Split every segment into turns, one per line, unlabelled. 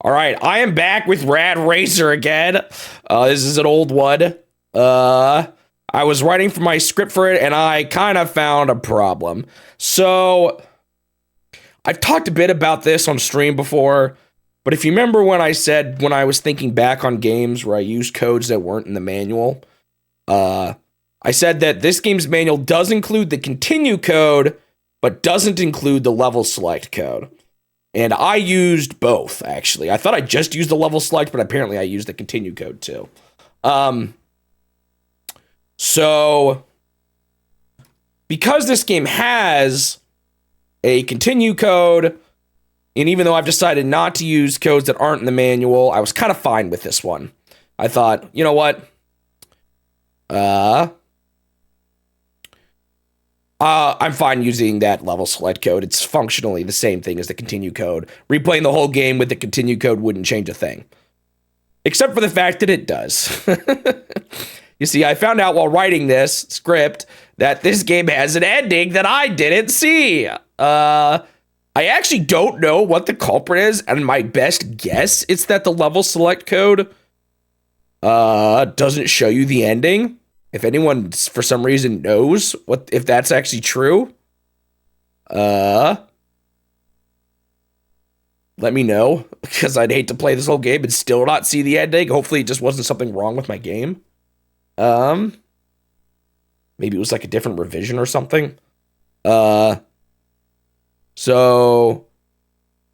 All right, I am back with Rad Racer again. This is an old one. I was writing for my script for it, and I kind of found a problem. So, I've talked a bit about this on stream before, but if you remember when I said, when I was thinking back on games where I used codes that weren't in the manual, I said that this game's manual does include the continue code, but doesn't include the level select code. And I used both, actually. I thought I just used the level select, but apparently I used the continue code too. So, because this game has a continue code, and even though I've decided not to use codes that aren't in the manual, I was kind of fine with this one. I thought, you know what? I'm fine using that level select code. It's functionally the same thing as the continue code. Replaying the whole game with the continue code wouldn't change a thing. Except for the fact that it does. You see, I found out while writing this script that this game has an ending that I didn't see. I actually don't know what the culprit is, and my best guess is that the level select code doesn't show you the ending. If anyone, for some reason, knows if that's actually true, let me know, because I'd hate to play this whole game and still not see the ending. Hopefully it just wasn't something wrong with my game. Maybe it was like a different revision or something. So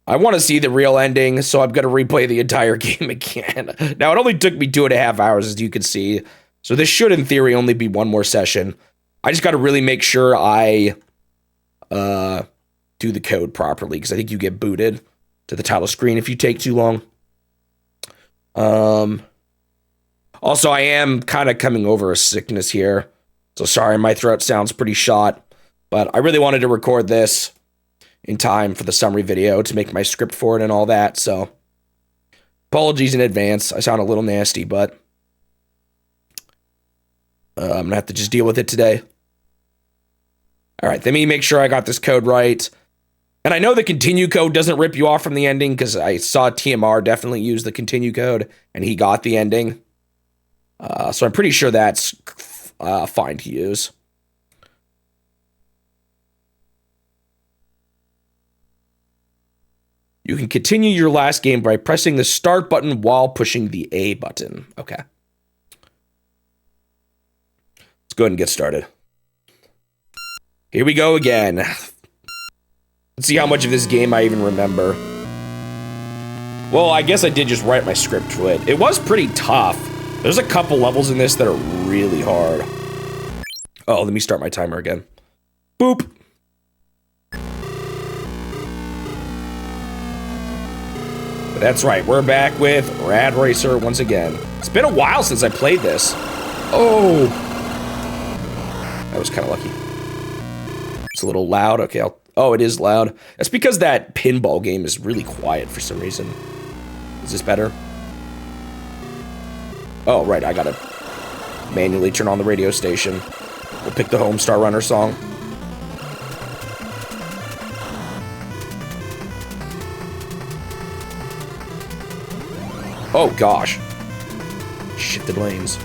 I want to see the real ending, so I'm going to replay the entire game again. Now, it only took me 2.5 hours, as you can see. So this should, in theory, only be one more session. I just got to really make sure I do the code properly, because I think you get booted to the title screen if you take too long. Also, I am kind of coming over a sickness here. So sorry, my throat sounds pretty shot. But I really wanted to record this in time for the summary video to make my script for it and all that. So apologies in advance. I sound a little nasty, but I'm going to have to just deal with it today. All right, let me make sure I got this code right. And I know the continue code doesn't rip you off from the ending, because I saw TMR definitely use the continue code, and he got the ending. So I'm pretty sure that's fine to use. You can continue your last game by pressing the start button while pushing the A button. Okay. Let's go ahead and get started. Here we go again. Let's see how much of this game I even remember. Well, I guess I did just write my script for it. It was pretty tough. There's a couple levels in this that are really hard. Oh, let me start my timer again. Boop. But that's right, we're back with Rad Racer once again. It's been a while since I played this. Oh. That was kind of lucky. It's a little loud. Okay, oh, it is loud. That's because that pinball game is really quiet for some reason. Is this better? Oh, right, I gotta manually turn on the radio station. We'll pick the Homestar Runner song. Oh, gosh. Shifted lanes.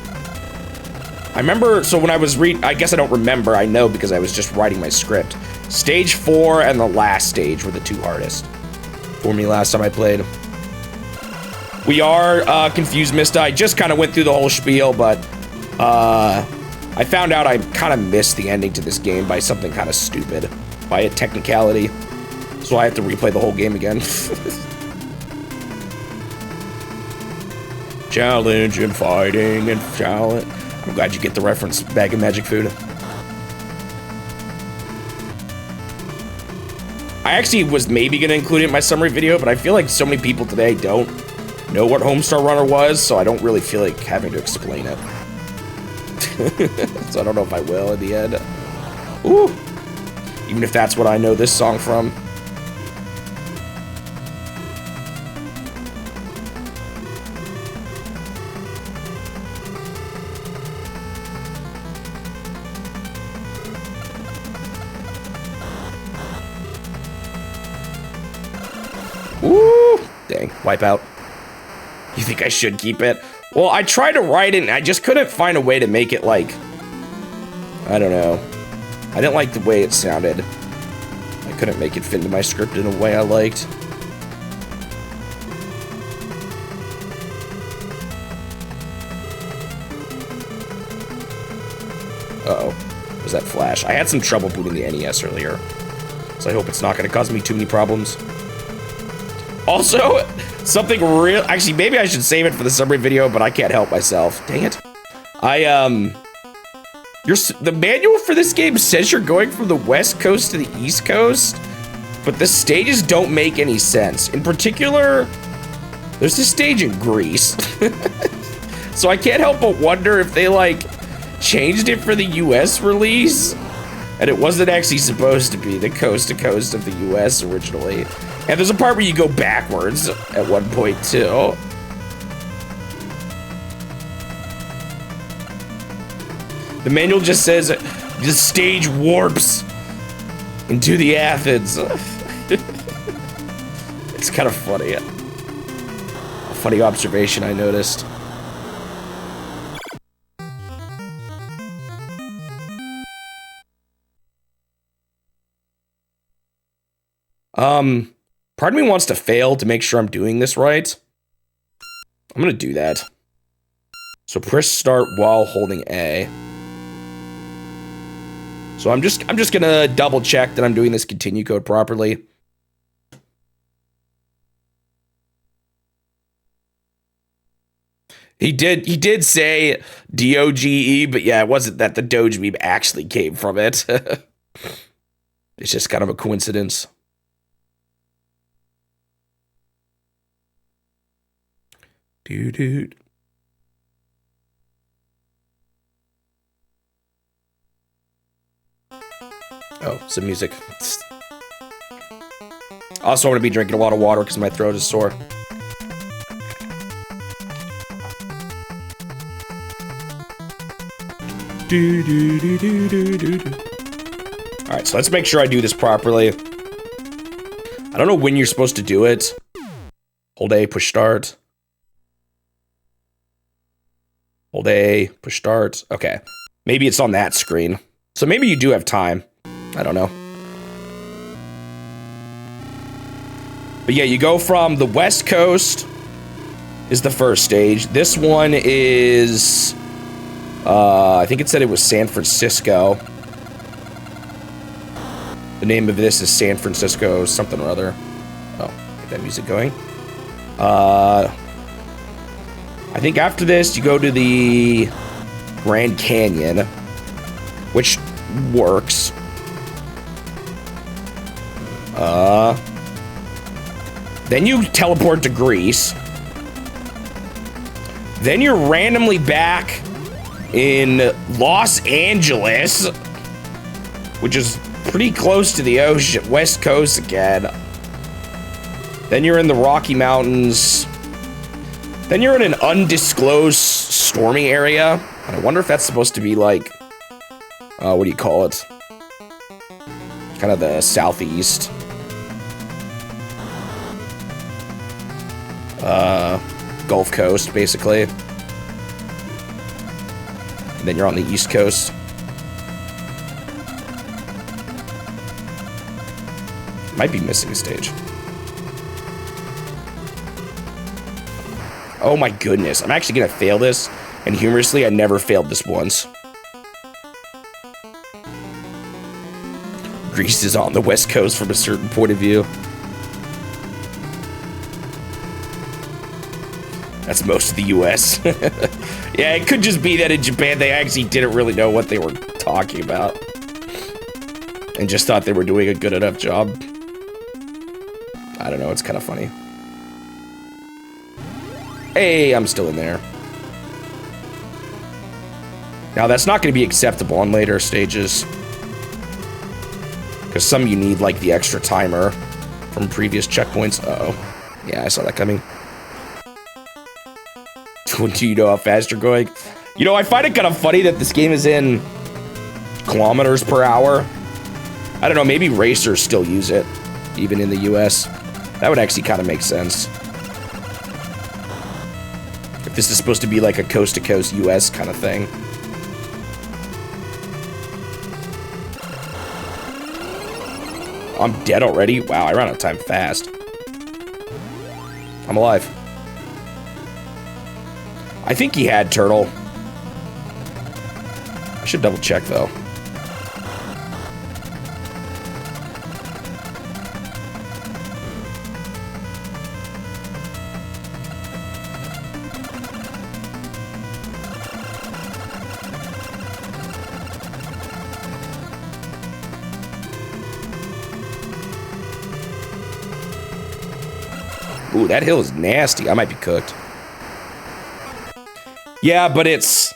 I remember, so when I was I guess I don't remember, I know because I was just writing my script. Stage 4 and the last stage were the two hardest for me last time I played. We are confused, Mista. I just kind of went through the whole spiel, but I found out I kind of missed the ending to this game by something kind of stupid, by a technicality. So I have to replay the whole game again. Challenge and fighting and challenge. I'm glad you get the reference, Bag of Magic Food. I actually was maybe going to include it in my summary video, but I feel like so many people today don't know what Homestar Runner was, so I don't really feel like having to explain it. So I don't know if I will in the end. Ooh. Even if that's what I know this song from. Ooh. Dang. Wipeout. You think I should keep it? Well, I tried to write it and I just couldn't find a way to make it like, I don't know. I didn't like the way it sounded. I couldn't make it fit into my script in a way I liked. Uh-oh. Was that Flash? I had some trouble booting the NES earlier. So I hope it's not going to cause me too many problems. Also, something real... Actually, maybe I should save it for the summary video, but I can't help myself. Dang it. The manual for this game says you're going from the West Coast to the East Coast, but the stages don't make any sense. In particular, there's a stage in Greece. So I can't help but wonder if they, like, changed it for the US release, and it wasn't actually supposed to be the coast to coast of the US originally. And there's a part where you go backwards at one point, too. The manual just says the stage warps into the Athens. It's kind of funny. A funny observation I noticed. Part of me wants to fail to make sure I'm doing this right. I'm gonna do that. So press start while holding A. So I'm just gonna double check that I'm doing this continue code properly. He did say DOGE, but yeah, it wasn't that the Doge meme actually came from it. It's just kind of a coincidence. Dude. Oh, some music. Also, I'm gonna be drinking a lot of water because my throat is sore. Alright, so let's make sure I do this properly. I don't know when you're supposed to do it. Hold A, push start. Hold A, push start. Okay. Maybe it's on that screen. So maybe you do have time. I don't know. But yeah, you go from the West Coast is the first stage. This one is... I think it said it was San Francisco. The name of this is San Francisco something or other. Oh, get that music going. I think after this, you go to the Grand Canyon, which works. Then you teleport to Greece. Then you're randomly back in Los Angeles, which is pretty close to the ocean, West Coast again. Then you're in the Rocky Mountains. Then you're in an undisclosed stormy area. And I wonder if that's supposed to be like, what do you call it? Kind of the southeast. Gulf Coast, basically. And then you're on the East Coast. Might be missing a stage. Oh my goodness, I'm actually gonna fail this. And humorously, I never failed this once. Greece is on the West Coast from a certain point of view. That's most of the US. Yeah, it could just be that in Japan, they actually didn't really know what they were talking about. And just thought they were doing a good enough job. I don't know, it's kind of funny. Hey, I'm still in there. Now, that's not going to be acceptable on later stages. Because some you need, like, the extra timer from previous checkpoints. Uh-oh. Yeah, I saw that coming. Do you know how fast you're going? You know, I find it kind of funny that this game is in kilometers per hour. I don't know, maybe racers still use it, even in the US. That would actually kind of make sense. Like this is supposed to be like a coast-to-coast US kind of thing. I'm dead already? Wow, I ran out of time fast. I'm alive. I think he had turtle. I should double check though. Ooh, that hill is nasty. I might be cooked. Yeah, but it's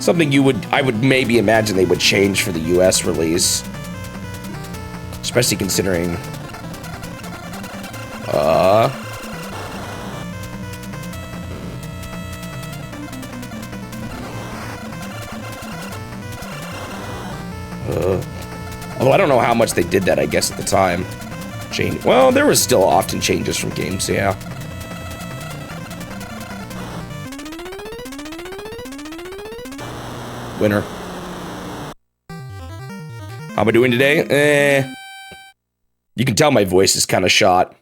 something I would maybe imagine they would change for the US release. Especially considering although I don't know how much they did that, I guess, at the time. Well, there was still often changes from games, yeah. Winner. How am I doing today? You can tell my voice is kind of shot.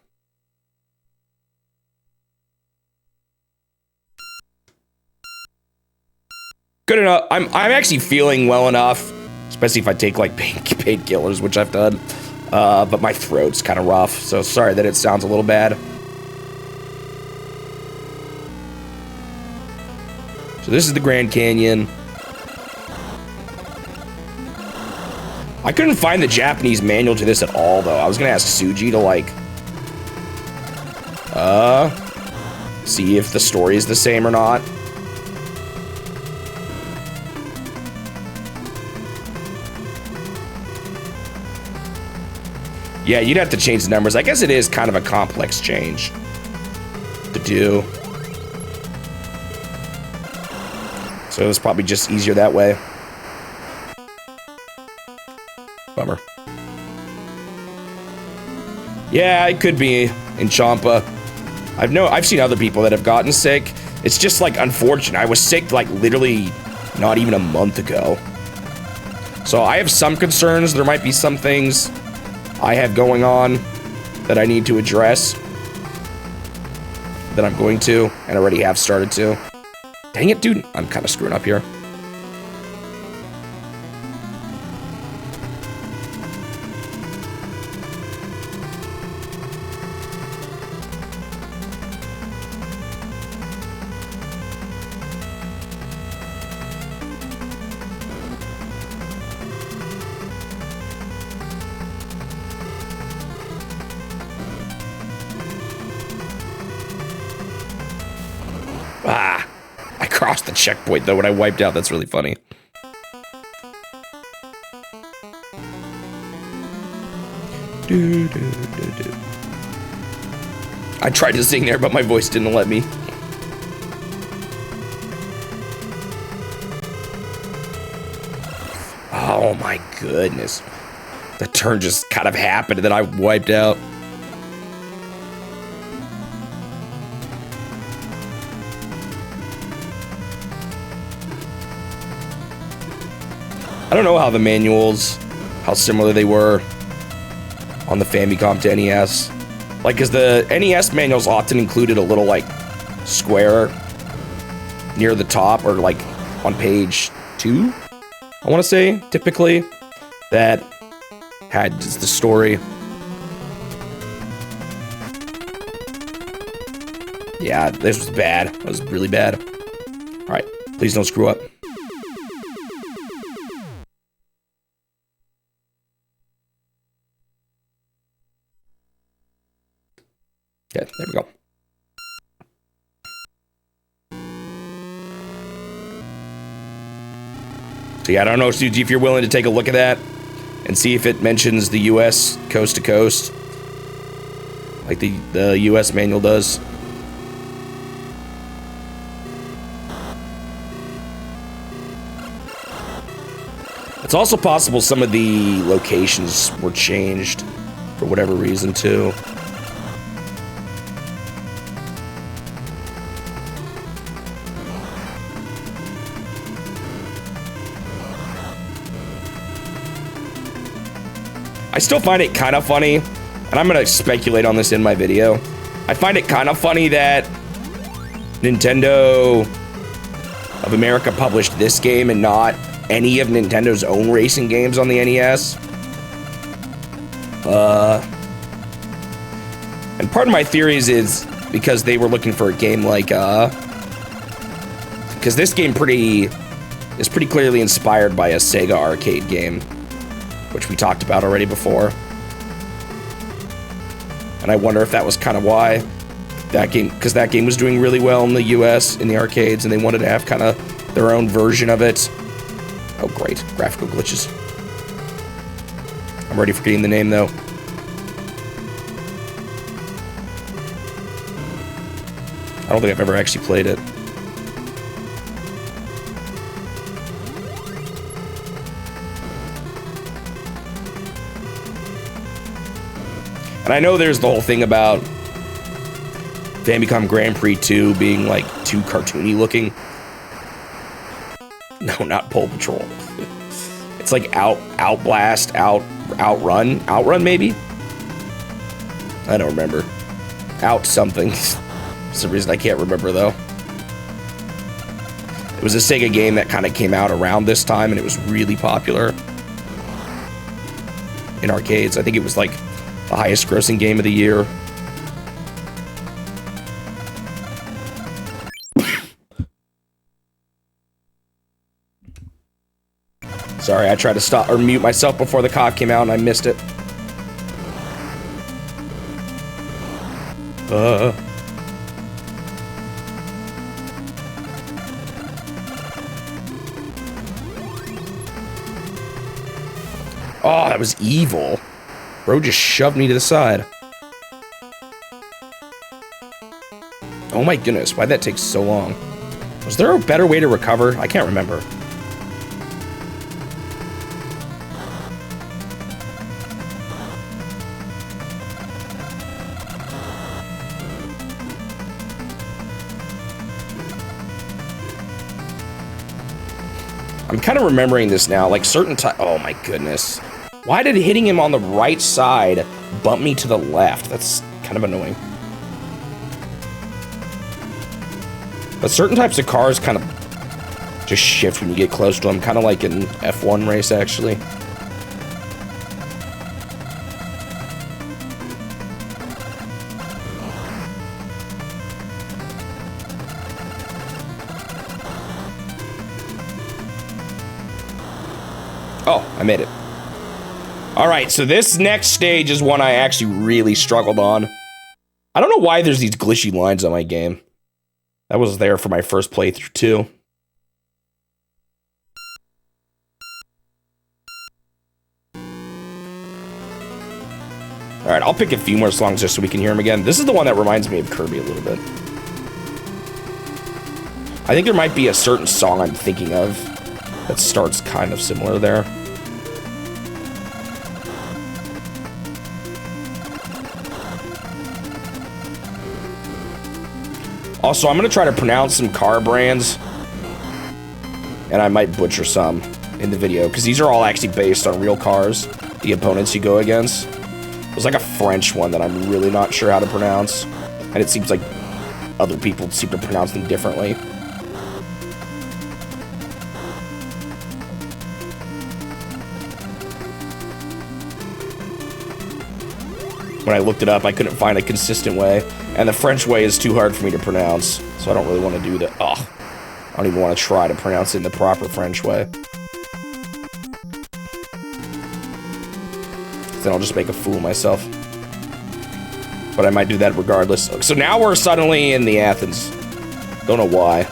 Good enough. I'm actually feeling well enough, especially if I take like painkillers, which I've done. But my throat's kind of rough, so sorry that it sounds a little bad. So this is the Grand Canyon. I couldn't find the Japanese manual to this at all, though. I was gonna ask Suji to, like, see if the story is the same or not. Yeah, you'd have to change the numbers. I guess it is kind of a complex change to do. So it's probably just easier that way. Bummer. Yeah, it could be in Champa. I've seen other people that have gotten sick. It's just like unfortunate. I was sick like literally not even a month ago. So I have some concerns. There might be some things I have going on that I need to address, that I'm going to, and already have started to. Dang it, dude. I'm kind of screwing up here. The checkpoint though when I wiped out. That's really funny. I tried to sing there, but my voice didn't let me. Oh my goodness. The turn just kind of happened and then I wiped out. I don't know how the manuals, how similar they were on the Famicom to NES. Like, cause the NES manuals often included a little, like, square near the top, or, like, on page 2, I want to say, typically, that had the story. Yeah, this was bad. It was really bad. Alright, please don't screw up. Yeah, there we go. So yeah, I don't know, Suji, if you're willing to take a look at that and see if it mentions the US coast to coast, like the US manual does. It's also possible some of the locations were changed for whatever reason too. still find it kind of funny, and I'm gonna speculate on this in my video. I find it kind of funny that Nintendo of America published this game and not any of Nintendo's own racing games on the NES. And part of my theories is because they were looking for a game like, because this game is pretty clearly inspired by a Sega arcade game, which we talked about already before. And I wonder if that was kind of why that game, because that game was doing really well in the US in the arcades, and they wanted to have kind of their own version of it. Oh, great. Graphical glitches. I'm already forgetting the name, though. I don't think I've ever actually played it. And I know there's the whole thing about Famicom Grand Prix 2 being, like, too cartoony looking. No, not Pole Patrol. It's like Outrun, maybe? I don't remember. Out something. For some reason I can't remember, though. It was a Sega game that kind of came out around this time, and it was really popular in arcades. I think it was like the highest grossing game of the year. Sorry, I tried to stop or mute myself before the cough came out and I missed it. Oh, that was evil. Bro just shoved me to the side. Oh my goodness, why'd that take so long? Was there a better way to recover? I can't remember. I'm kind of remembering this now, like certain time. Oh my goodness. Why did hitting him on the right side bump me to the left? That's kind of annoying. But certain types of cars kind of just shift when you get close to them, kind of like in F1 race, actually. Oh, I made it. Alright, so this next stage is one I actually really struggled on. I don't know why there's these glitchy lines on my game. That was there for my first playthrough, too. Alright, I'll pick a few more songs just so we can hear them again. This is the one that reminds me of Kirby a little bit. I think there might be a certain song I'm thinking of that starts kind of similar there. Also, I'm going to try to pronounce some car brands, and I might butcher some in the video, because these are all actually based on real cars, the opponents you go against. There's like a French one that I'm really not sure how to pronounce, and it seems like other people seem to pronounce them differently. When I looked it up, I couldn't find a consistent way, and the French way is too hard for me to pronounce, so I don't really want to do that. Oh, I don't even want to try to pronounce it in the proper French way. Then I'll just make a fool of myself. But I might do that regardless. So now we're suddenly in the Athens. Don't know why.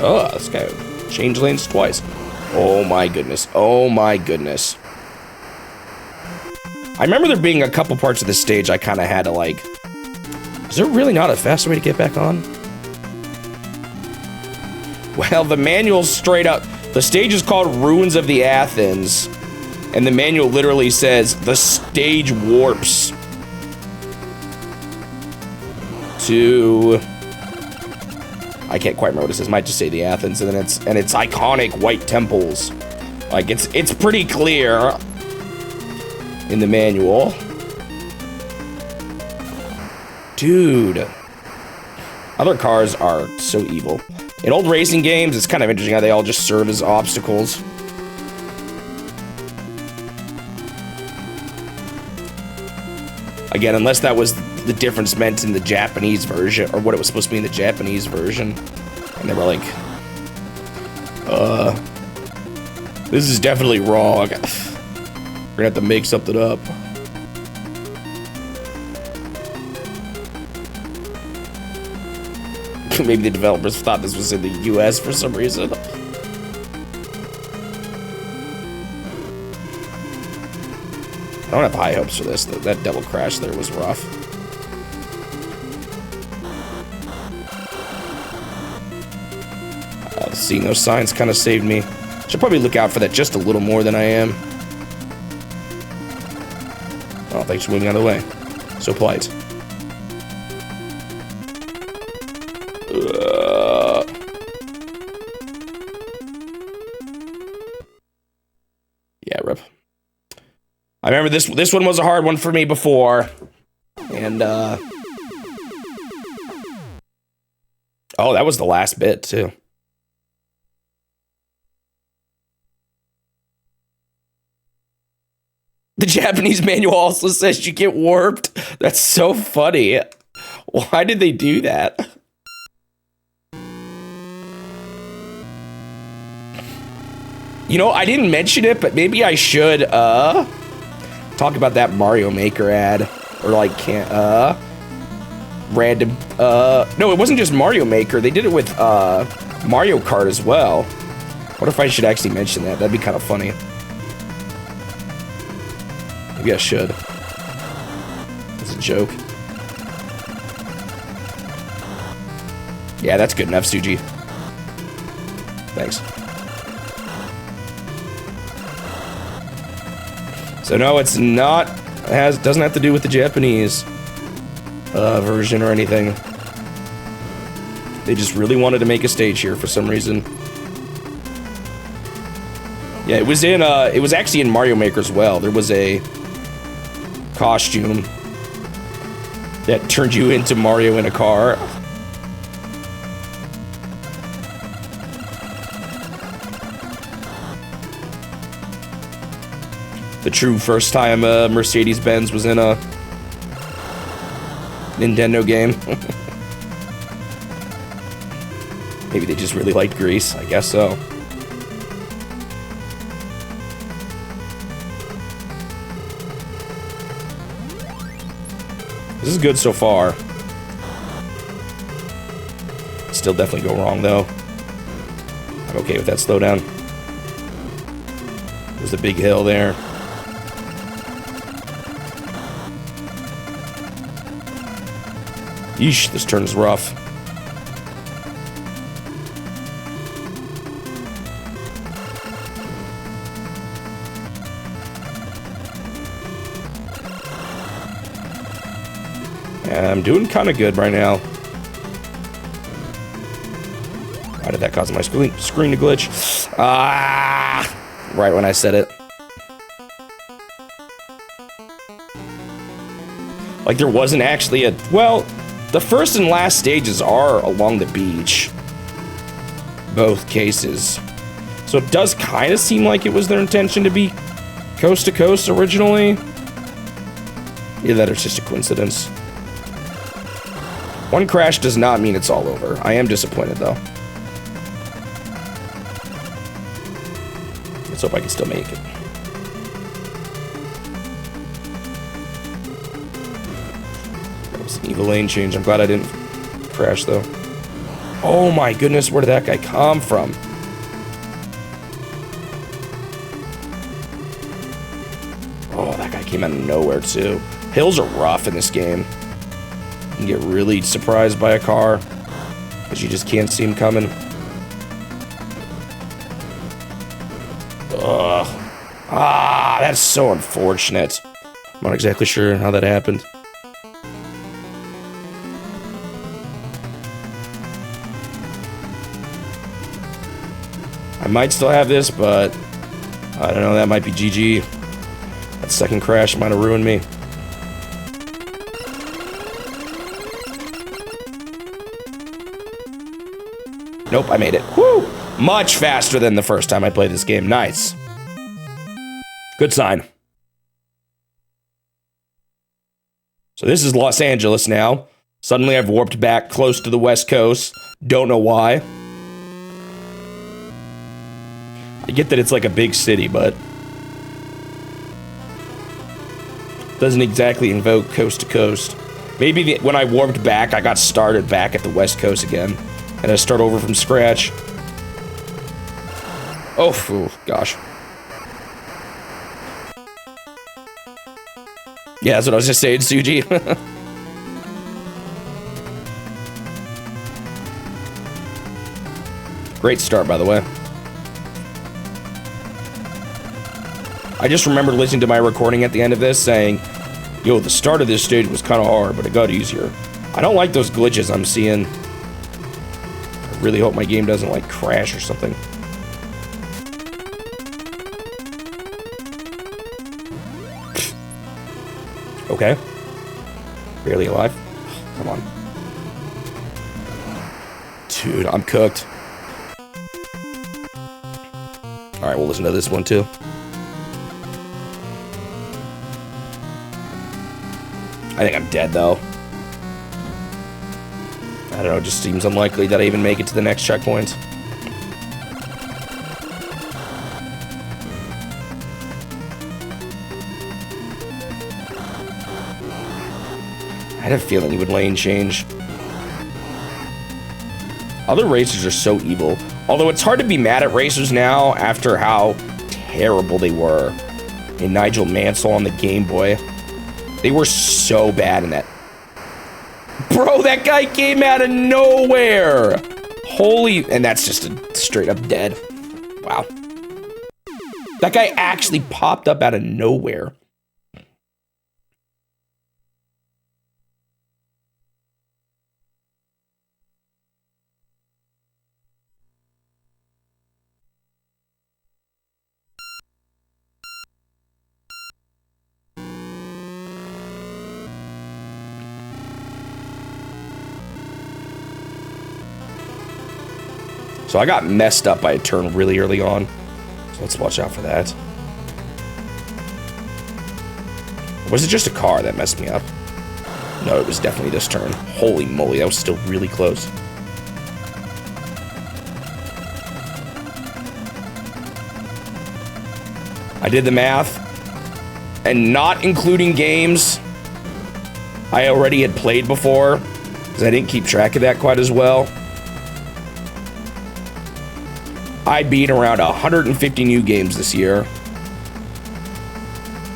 Oh, this guy changed lanes twice. Oh my goodness. Oh my goodness. I remember there being a couple parts of this stage I kind of had to like... Is there really not a faster way to get back on? Well, the manual's straight up... The stage is called Ruins of the Athens. And the manual literally says, the stage warps to... I can't quite remember what it says. Might just say the Athens, and then it's iconic white temples. Like it's pretty clear in the manual. Dude, other cars are so evil. In old racing games, it's kind of interesting how they all just serve as obstacles. Again, unless that was the difference meant in the Japanese version, or what it was supposed to be in the Japanese version. And they were like, this is definitely wrong. We're gonna have to make something up. Maybe the developers thought this was in the US for some reason. I don't have high hopes for this. That double crash there was rough. Seeing those signs kind of saved me. Should probably look out for that just a little more than I am. Oh, thanks for moving out of the way. So polite. Yeah, rip. I remember this one was a hard one for me before. And, oh, that was the last bit, too. The Japanese manual also says you get warped. That's so funny. Why did they do that? You know, I didn't mention it, but maybe I should, talk about that Mario Maker ad. Or, like, random, no, it wasn't just Mario Maker. They did it with, Mario Kart as well. What if I should actually mention that? That'd be kind of funny. Maybe I should. It's a joke. Yeah, that's good enough, Suji. Thanks. So no, it's not. Doesn't have to do with the Japanese version or anything. They just really wanted to make a stage here for some reason. Yeah, it was in. It was actually in Mario Maker as well. There was a costume that turned you into Mario in a car. The true first time Mercedes-Benz was in a Nintendo game. Maybe they just really liked Grease. I guess so. This is good so far. Still definitely go wrong, though. I'm okay with that slowdown. There's a big hill there. Yeesh, this turn is rough. And I'm doing kind of good right now. Why did that cause my screen to glitch? Ah! Right when I said it. Like there wasn't actually a... Well, the first and last stages are along the beach. Both cases. So it does kind of seem like it was their intention to be coast to coast originally. Either that or it's just a coincidence. One crash does not mean it's all over. I am disappointed though. Let's hope I can still make it. That was an evil lane change. I'm glad I didn't crash though. Oh my goodness, where did that guy come from? that guy came out of nowhere, too. Hills are rough in this game. You can get really surprised by a car, because you just can't see him coming. Ugh. Ah, that's so unfortunate. I'm not exactly sure how that happened. I might still have this, but I don't know, that might be GG. That second crash might have ruined me. Nope, I made it. Woo! Much faster than the first time I played this game. Nice. Good sign. So this is Los Angeles now. Suddenly I've warped back close to the West Coast. Don't know why. I get that it's like a big city, but doesn't exactly invoke coast to coast. Maybe when I warped back, I got started back at the West Coast again. And I start over from scratch. Oh, gosh. Yeah, that's what I was just saying, Suji. Great start, by the way. I just remembered listening to my recording at the end of this saying, yo, the start of this stage was kind of hard, but it got easier. I don't like those glitches I'm seeing. I really hope my game doesn't, like, crash or something. Okay. Barely alive. Come on. Dude, I'm cooked. Alright, we'll listen to this one too. I think I'm dead though. I don't know, it just seems unlikely that I even make it to the next checkpoint. I had a feeling he would lane change. Other racers are so evil. Although it's hard to be mad at racers now after how terrible they were in Nigel Mansell on the Game Boy. They were so bad in that. Bro, that guy came out of nowhere! Holy... And that's just a straight up dead. Wow. That guy actually popped up out of nowhere. So I got messed up by a turn really early on. So let's watch out for that. Was it just a car that messed me up? No, it was definitely this turn. Holy moly, that was still really close. I did the math, and not including games I already had played before, because I didn't keep track of that quite as well. I beat around 150 new games this year.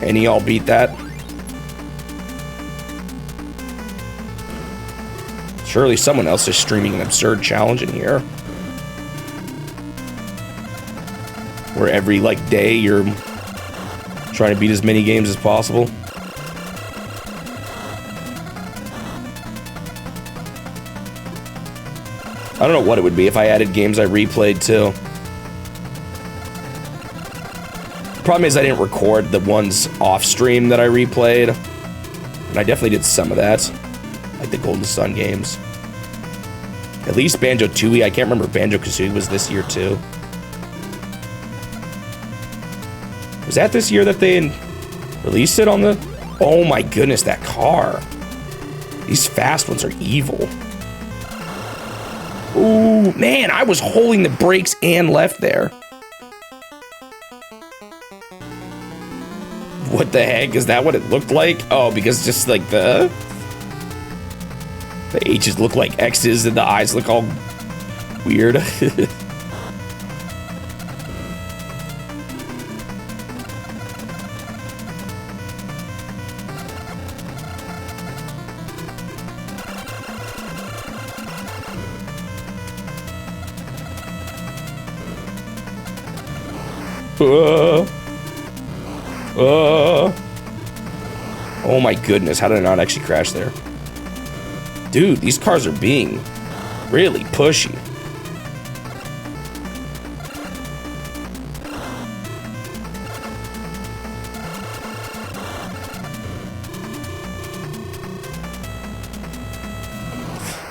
Any y'all beat that? Surely someone else is streaming an absurd challenge in here. Where every, like, day you're trying to beat as many games as possible. I don't know what it would be if I added games I replayed too. Problem is I didn't record the ones off stream that I replayed. And I definitely did some of that. Like the Golden Sun games. At least Banjo-Tooie. I can't remember if Banjo-Kazooie was this year too. Was that this year that they released it on the... Oh my goodness, that car. These fast ones are evil. Ooh, man, I was holding the brakes and left there. What the heck? Is that what it looked like? Oh, because just like the H's look like X's and the eyes look all weird. Oh my goodness, how did I not actually crash there? Dude, these cars are being really pushy.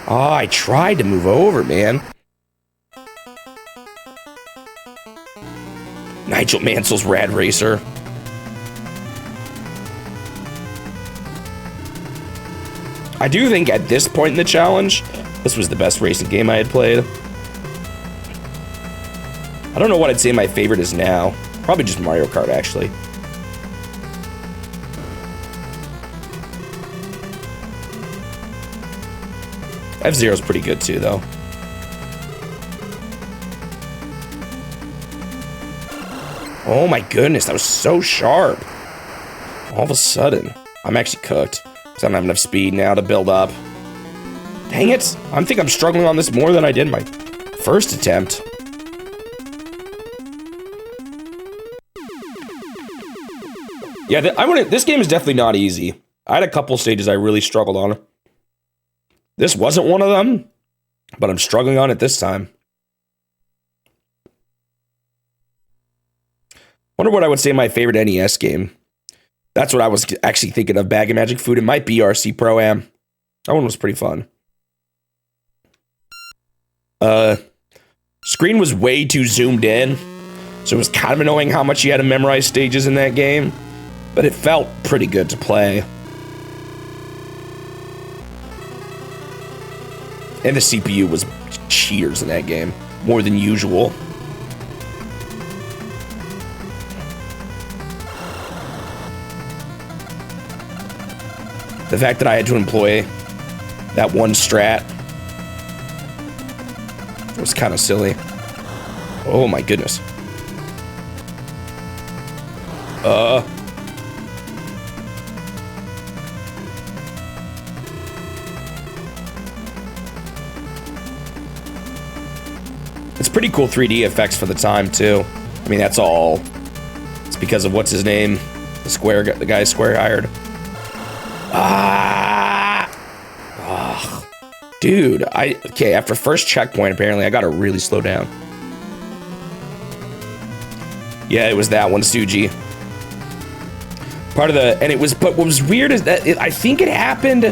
Oh, I tried to move over, man. Nigel Mansell's Rad Racer. I do think at this point in the challenge, this was the best racing game I had played. I don't know what I'd say my favorite is now. Probably just Mario Kart, actually. F-Zero's pretty good too, though. Oh my goodness, that was so sharp. All of a sudden, I'm actually cooked. Because I don't have enough speed now to build up. Dang it, I think I'm struggling on this more than I did in my first attempt. Yeah, this game is definitely not easy. I had a couple stages I really struggled on. This wasn't one of them, but I'm struggling on it this time. Wonder what I would say my favorite NES game. That's what I was actually thinking of, Bag of Magic Food. It might be RC Pro-Am. That one was pretty fun. Screen was way too zoomed in, so it was kind of annoying how much you had to memorize stages in that game, but it felt pretty good to play. And the CPU was cheaters in that game, more than usual. The fact that I had to employ that one strat was kind of silly. Oh my goodness. It's pretty cool 3D effects for the time, too. I mean, that's all. It's because of what's his name? The guy Square hired. Dude, okay, after first checkpoint, apparently, I gotta really slow down. Yeah, it was that one, Suji. But what was weird is that I think it happened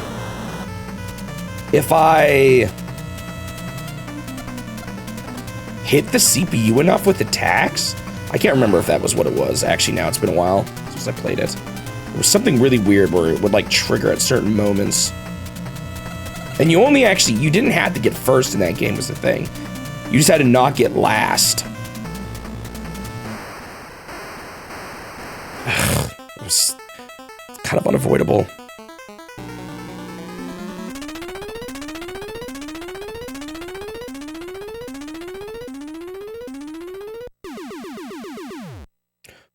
if I hit the CPU enough with attacks. I can't remember if that was what it was. Actually, now it's been a while since I played it. It was something really weird where it would like trigger at certain moments. And you didn't have to get first in that game was the thing. You just had to not get last. It was kind of unavoidable.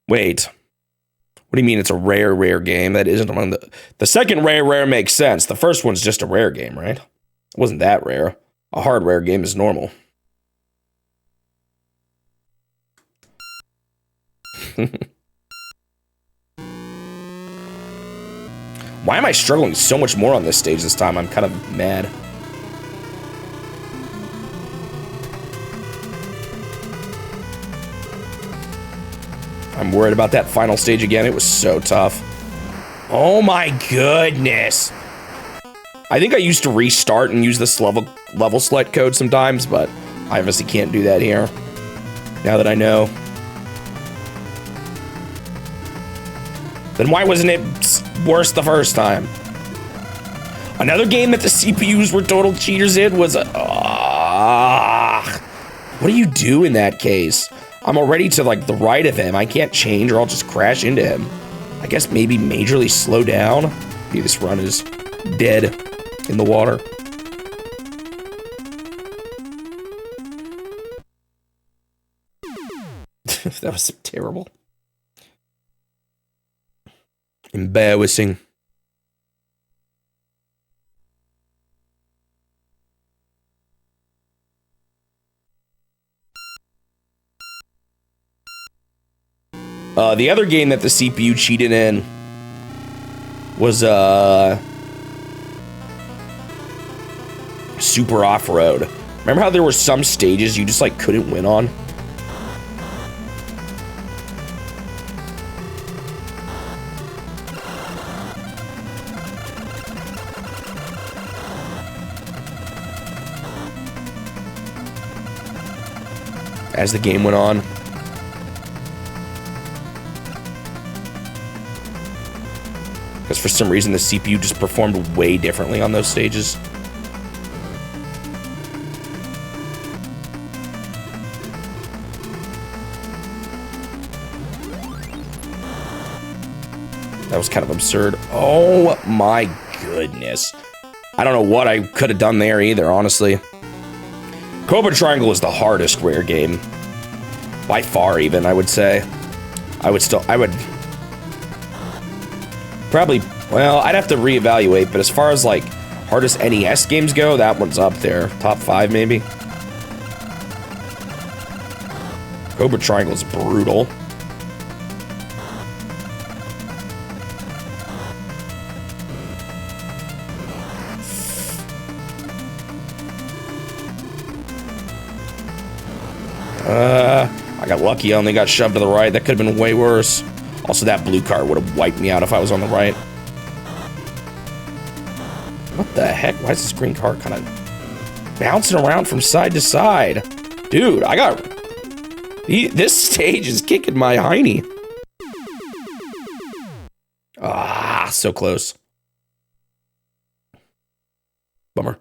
Wait. What do you mean it's a rare game? That isn't one of the second rare makes sense. The first one's just a rare game, right? It wasn't that rare. A hard rare game is normal. Why am I struggling so much more on this stage this time? I'm kind of mad. I'm worried about that final stage again. It was so tough. Oh my goodness. I think I used to restart and use this level select code sometimes, but I obviously can't do that here. Now that I know. Then why wasn't it worse the first time? Another game that the CPUs were total cheaters in was what do you do in that case? I'm already to like the right of him. I can't change or I'll just crash into him. I guess maybe majorly slow down. Maybe this run is dead in the water. That was terrible. Embarrassing. The other game that the CPU cheated in was Super Off-Road. Remember how there were some stages you just like couldn't win on? As the game went on. Because for some reason the CPU just performed way differently on those stages. That was kind of absurd. Oh my goodness. I don't know what I could have done there either, honestly. Cobra Triangle is the hardest rare game. By far, even, I would say. I would probably, well, I'd have to reevaluate, but as far as, like, hardest NES games go, that one's up there. Top 5, maybe. Cobra Triangle is brutal. I got lucky. I only got shoved to the right. That could have been way worse. Also, that blue car would have wiped me out if I was on the right. What the heck? Why is this green car kind of bouncing around from side to side? Dude, I got... This stage is kicking my hiney. Ah, so close. Bummer.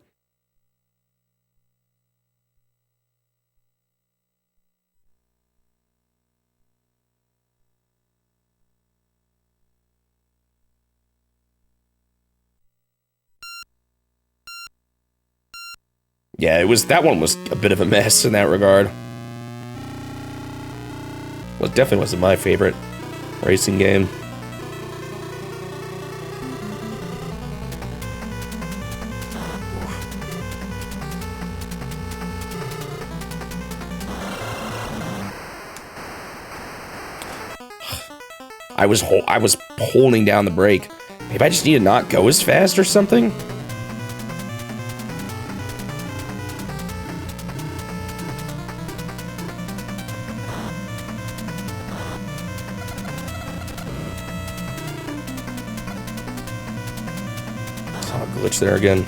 Yeah, that one was a bit of a mess in that regard. Well, it definitely wasn't my favorite racing game. I was holding down the brake. Maybe I just need to not go as fast or something? Glitch there again.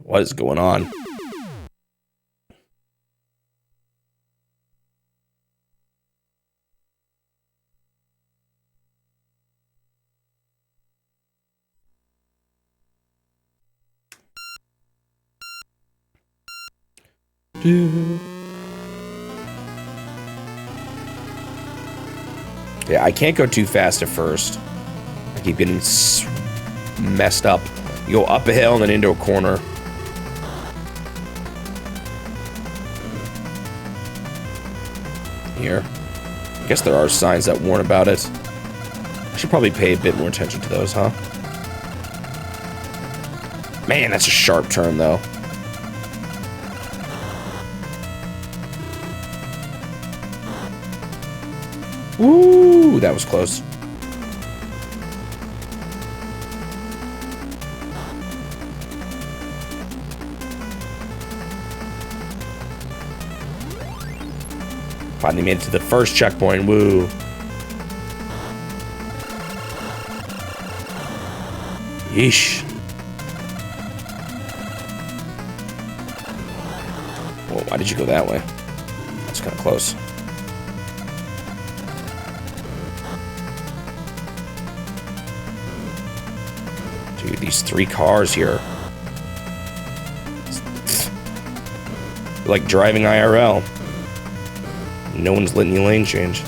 What is going on? Yeah, I can't go too fast at first. I keep getting messed up. You go up a hill and then into a corner. Here. I guess there are signs that warn about it. I should probably pay a bit more attention to those, huh? Man, that's a sharp turn, though. Ooh, that was close. Finally made it to the first checkpoint. Woo. Yeesh. Whoa, why did you go that way? That's kind of close. Dude, these 3 cars here. Like driving IRL. No one's letting you lane change.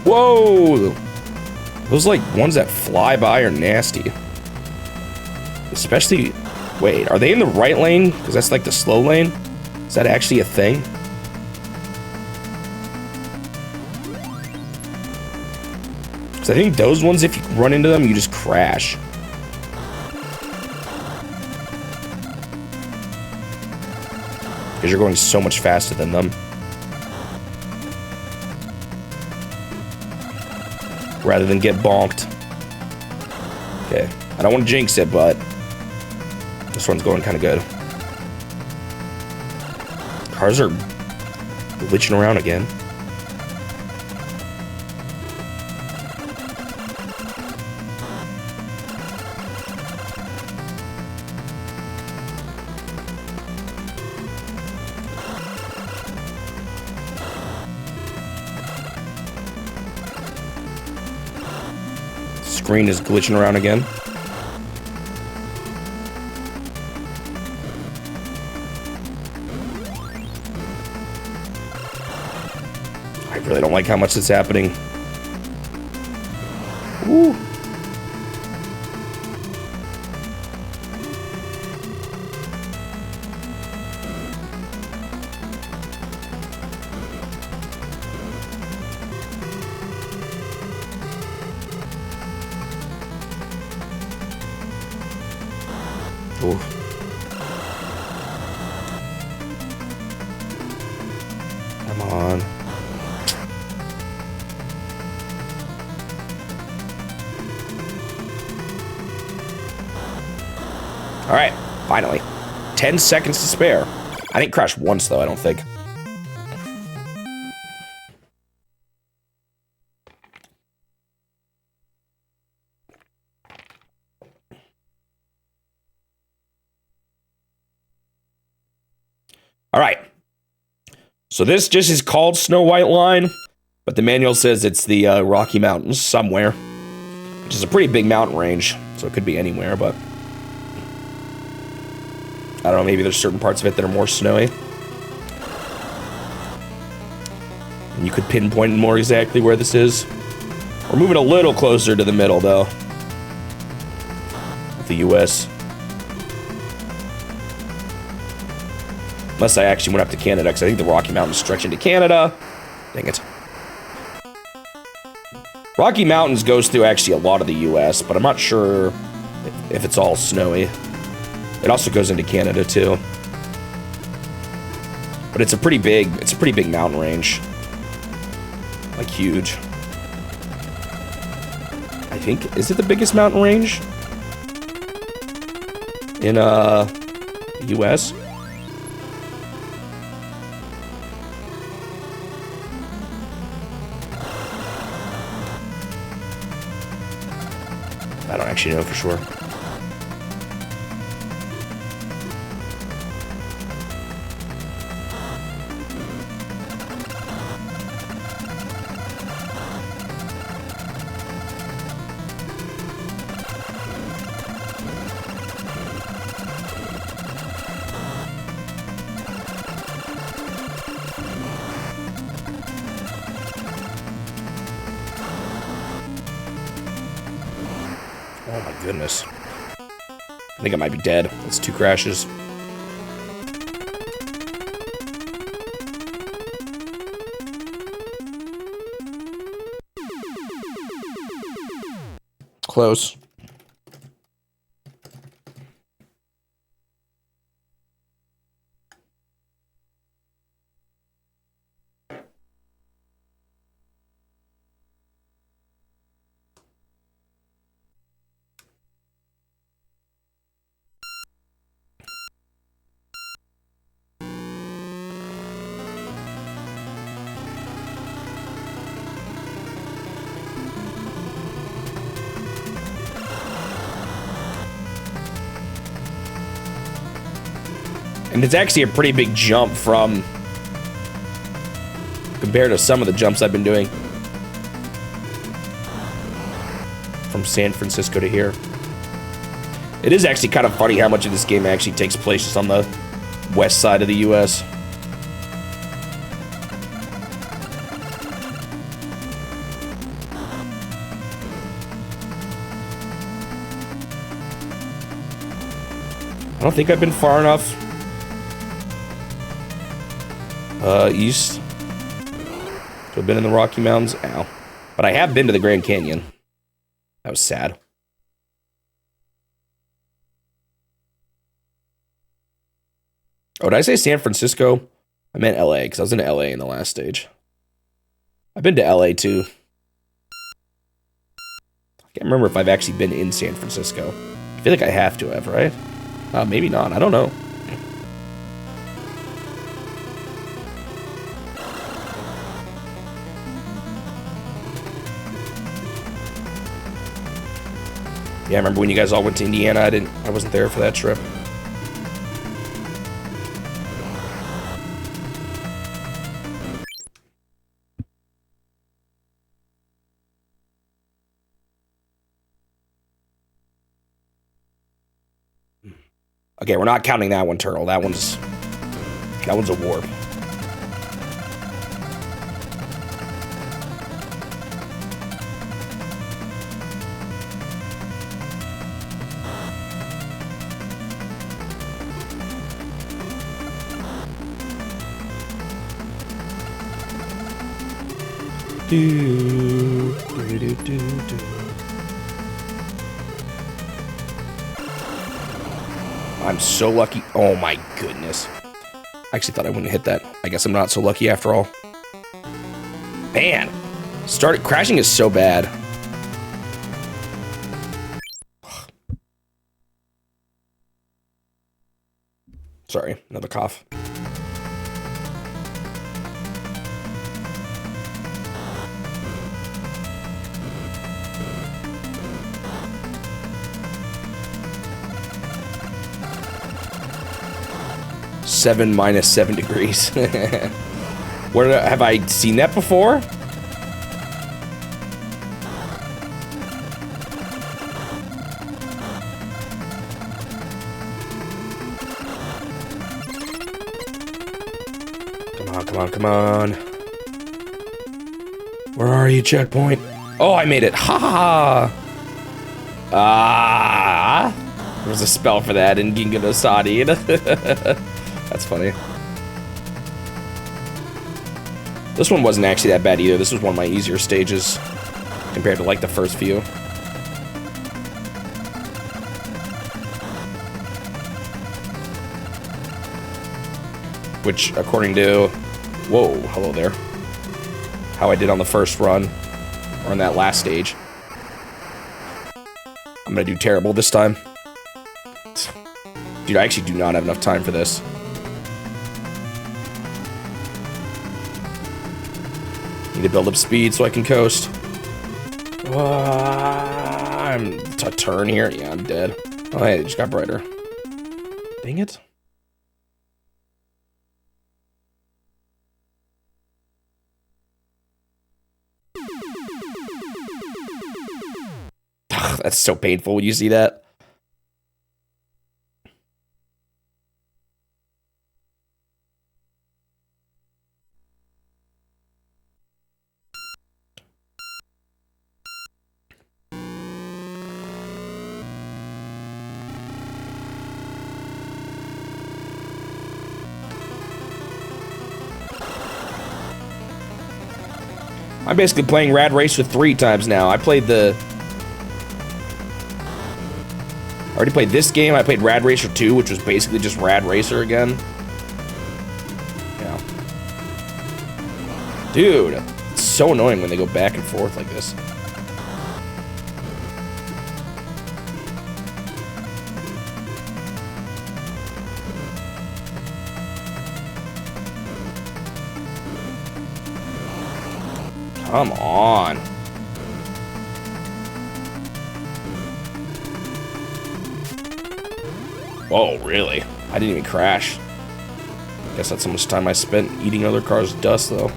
Whoa! Those, like, ones that fly by are nasty. Especially... Wait, are they in the right lane? Because that's, like, the slow lane? Is that actually a thing? So I think those ones, if you run into them, you just crash. Because you're going so much faster than them. Rather than get bonked. Okay. I don't want to jinx it, but this one's going kind of good. Cars are glitching around again. Screen is glitching around again. I really don't like how much it's happening. Ooh. Ooh. Come on. All right, finally. 10 seconds to spare. I didn't crash once, though, I don't think. All right. So this just is called Snow White Line, but the manual says it's the Rocky Mountains somewhere, which is a pretty big mountain range, so it could be anywhere, but I don't know, maybe there's certain parts of it that are more snowy. And you could pinpoint more exactly where this is. We're moving a little closer to the middle, though, of the US. Unless I actually went up to Canada, because I think the Rocky Mountains stretch into Canada. Dang it. Rocky Mountains goes through actually a lot of the US, but I'm not sure if it's all snowy. It also goes into Canada too. But it's a pretty big mountain range. Like huge. I think, is it the biggest mountain range in the US? I don't actually know for sure. Oh my goodness. I think I might be dead. That's 2 crashes. Close. And it's actually a pretty big jump from compared to some of the jumps I've been doing from San Francisco to here. It is actually kind of funny how much of this game actually takes place just on the west side of the US. I don't think I've been far enough east to have been in the Rocky Mountains. Ow. But I have been to the Grand Canyon. That was sad. Oh, did I say San Francisco? I meant LA, because I was in LA in the last stage. I've been to LA too. I can't remember if I've actually been in San Francisco. I feel like I have to have, right? Maybe not. I don't know. Yeah, I remember when you guys all went to Indiana. I wasn't there for that trip. Okay, we're not counting that one, Turtle. That one's a warp. I'm so lucky. Oh my goodness. I actually thought I wouldn't hit that. I guess I'm not so lucky after all. Man, crashing is so bad. Sorry, another cough. -7 degrees. Have I seen that before? Come on. Where are you, checkpoint? Oh, I made it. Ha ha ha. There was a spell for that in Ginga no Sadi. That's funny. This one wasn't actually that bad either. This was one of my easier stages compared to like the first few. Which, according to... Whoa, hello there. How I did on the first run, or on that last stage. I'm gonna do terrible this time. Dude, I actually do not have enough time for this. Need to build up speed so I can coast. I'm a turn here. Yeah, I'm dead. Oh, hey, it just got brighter. Dang it. That's so painful when you see that. I'm basically playing Rad Racer 3 times now. I already played this game. I played Rad Racer 2, which was basically just Rad Racer again. Yeah. Dude, it's so annoying when they go back and forth like this. Come on. Oh, really? I didn't even crash. Guess that's how much time I spent eating other cars' dust, though.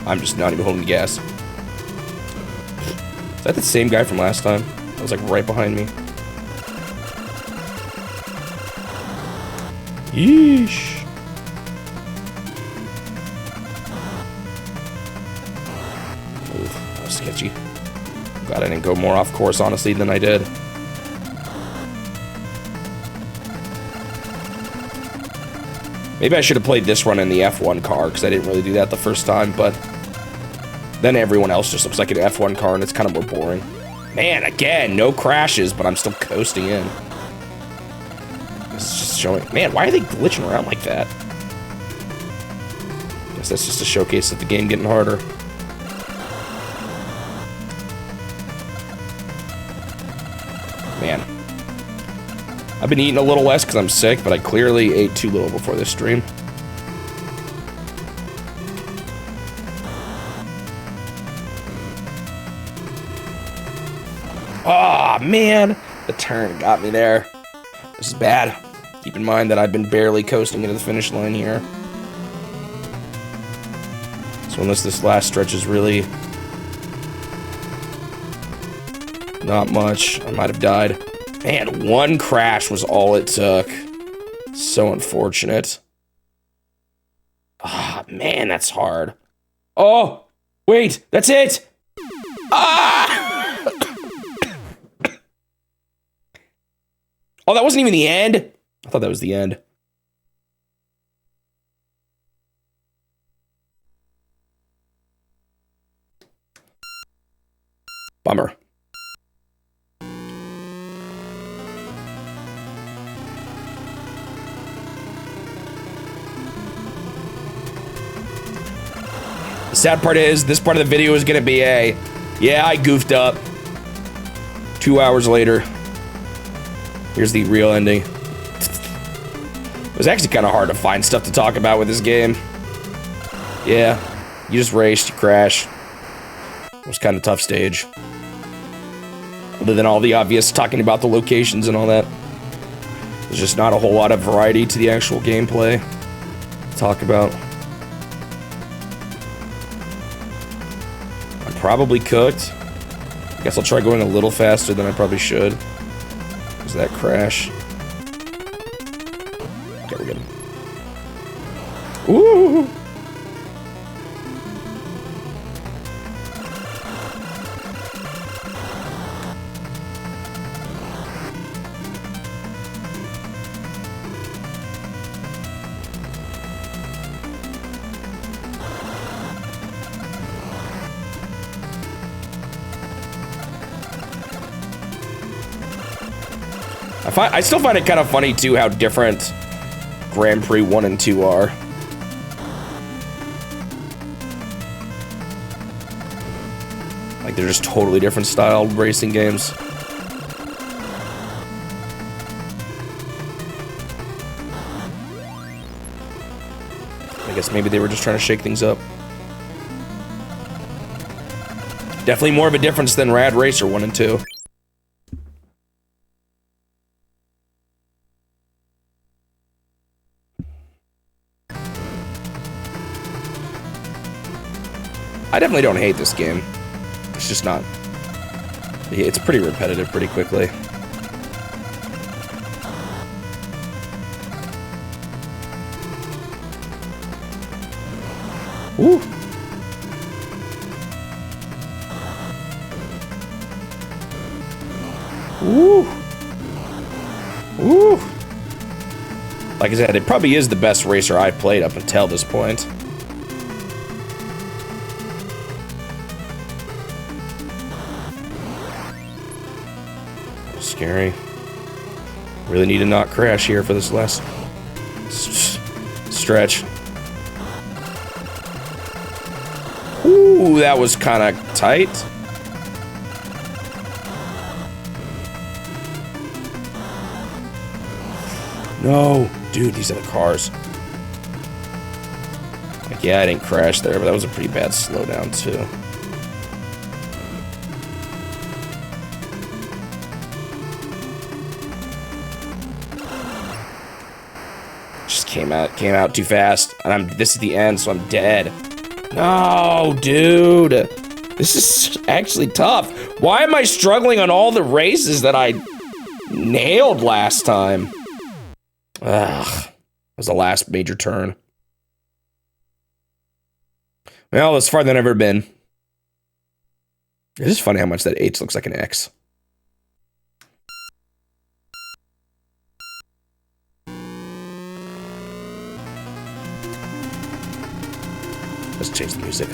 I'm just not even holding the gas. Is that the same guy from last time? That was like right behind me. Yeesh. Oof, that was sketchy. Glad I didn't go more off course, honestly, than I did. Maybe I should have played this run in the F1 car, because I didn't really do that the first time, but then everyone else just looks like an F1 car, and it's kind of more boring. Man, again, no crashes, but I'm still coasting in. It's just showing... Man, why are they glitching around like that? Guess that's just a showcase of the game getting harder. Man. I've been eating a little less because I'm sick, but I clearly ate too little before this stream. Oh, man. The turn got me there. This is bad. Keep in mind that I've been barely coasting into the finish line here. So unless this last stretch is really not much, I might have died. Man, one crash was all it took. So unfortunate. Ah, man, that's hard. Oh, wait, that's it. Ah! Oh, that wasn't even the end? I thought that was the end. Bummer. The sad part is, this part of the video is gonna be a, yeah, I goofed up. 2 hours later. Here's the real ending. It was actually kind of hard to find stuff to talk about with this game. Yeah, you just raced, you crashed. It was kind of a tough stage. Other than all the obvious talking about the locations and all that. There's just not a whole lot of variety to the actual gameplay to talk about. I'm probably cooked. I guess I'll try going a little faster than I probably should. Is that crash? Okay, we're good. Ooh! I still find it kind of funny, too, how different Grand Prix 1 and 2 are. Like, they're just totally different style racing games. I guess maybe they were just trying to shake things up. Definitely more of a difference than Rad Racer 1 and 2. I definitely don't hate this game. It's just not... It's pretty repetitive pretty quickly. Woo! Woo! Woo! Like I said, it probably is the best racer I've played up until this point. Scary. Really need to not crash here for this last stretch. Ooh, that was kind of tight. No, dude, these are the cars. Like, yeah, I didn't crash there, but that was a pretty bad slowdown too. Came out too fast, and this is the end, so I'm dead. No, dude. This is actually tough. Why am I struggling on all the races that I nailed last time? Ugh. That was the last major turn. Well, it's farther than I've ever been. It's just funny how much that H looks like an X. Let's change the music.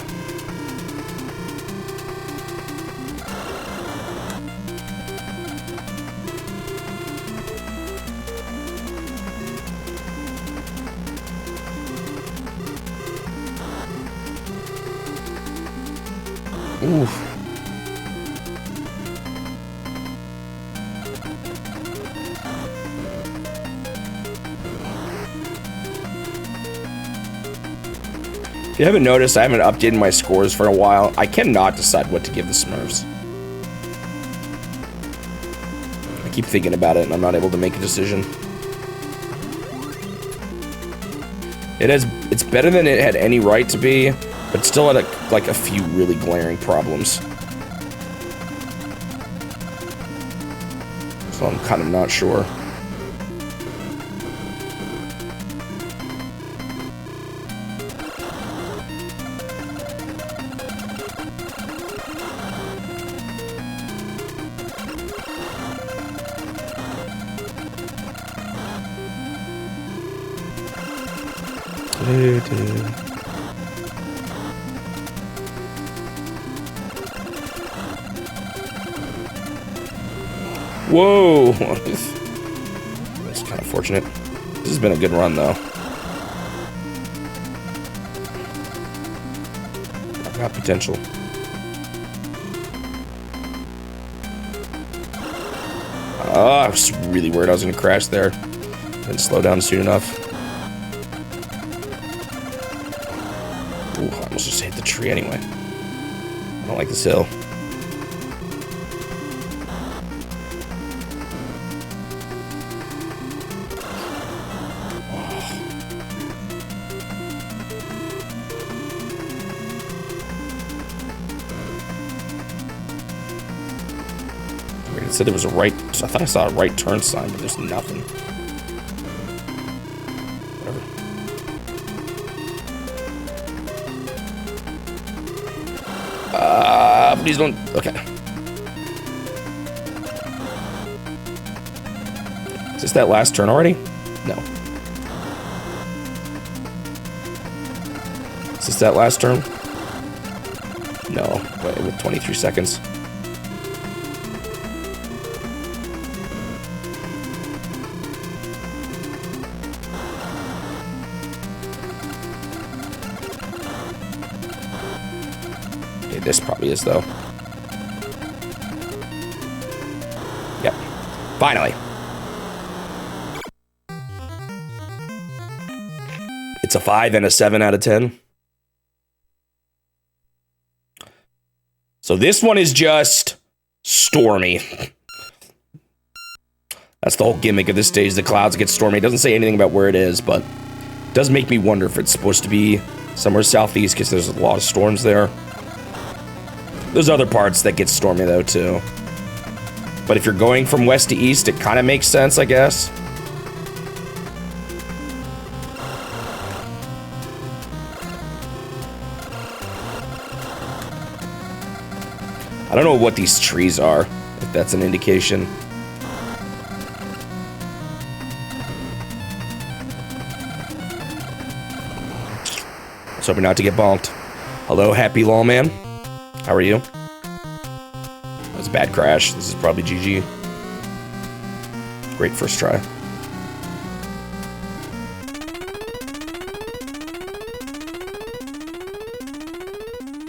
Oof. If you haven't noticed, I haven't updated my scores for a while. I cannot decide what to give the Smurfs. I keep thinking about it and I'm not able to make a decision. It's better than it had any right to be, but still had like a few really glaring problems. So I'm kind of not sure. Whoa! That's kind of fortunate. This has been a good run, though. I've got potential. Oh, I was really worried I was going to crash there. Didn't slow down soon enough. Ooh, I almost just hit the tree anyway. I don't like this hill. It said there was a right. I thought I saw a right turn sign, but there's nothing. Whatever. Please don't. Okay. Is this that last turn already? No. Is this that last turn? No. Wait, with 23 seconds. This probably is, though. Yep. Finally. It's a 5 and a 7 out of 10. So this one is just stormy. That's the whole gimmick of this stage. The clouds get stormy. It doesn't say anything about where it is, but it does make me wonder if it's supposed to be somewhere southeast because there's a lot of storms there. There's other parts that get stormy, though, too. But if you're going from west to east, it kind of makes sense, I guess. I don't know what these trees are, if that's an indication. I was hoping not to get bonked. Hello, Happy Lawman. How are you? That was a bad crash. This is probably GG. Great first try.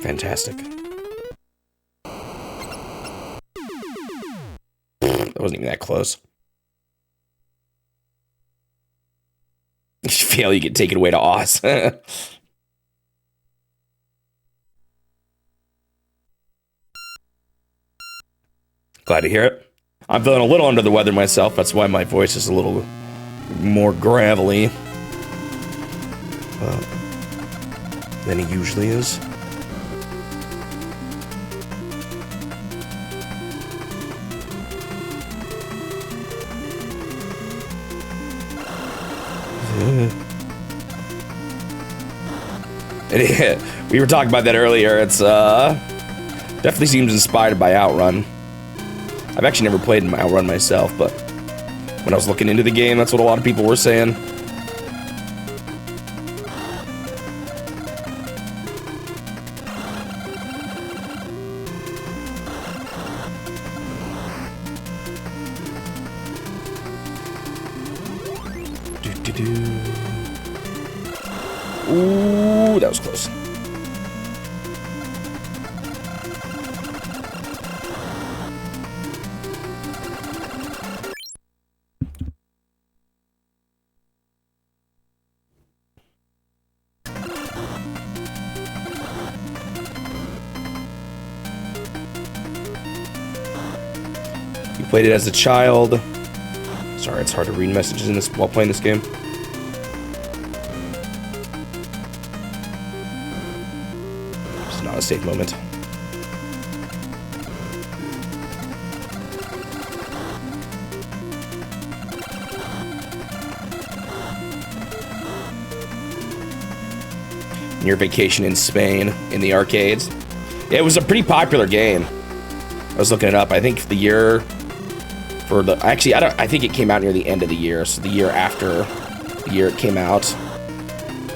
Fantastic. That wasn't even that close. If you fail, you get taken away to Oz. Glad to hear it. I'm feeling a little under the weather myself. That's why my voice is a little more gravelly than he usually is. We were talking about that earlier. It's definitely seems inspired by Outrun. I've actually never played Outrun myself, but when I was looking into the game, that's what a lot of people were saying. Ooh, that was close. You played it as a child. Sorry, it's hard to read messages in this while playing this game. It's not a safe moment. Your vacation in Spain in the arcades. Yeah, it was a pretty popular game. I was looking it up. I think the year for the actually I think it came out near the end of the year, so the year after the year it came out,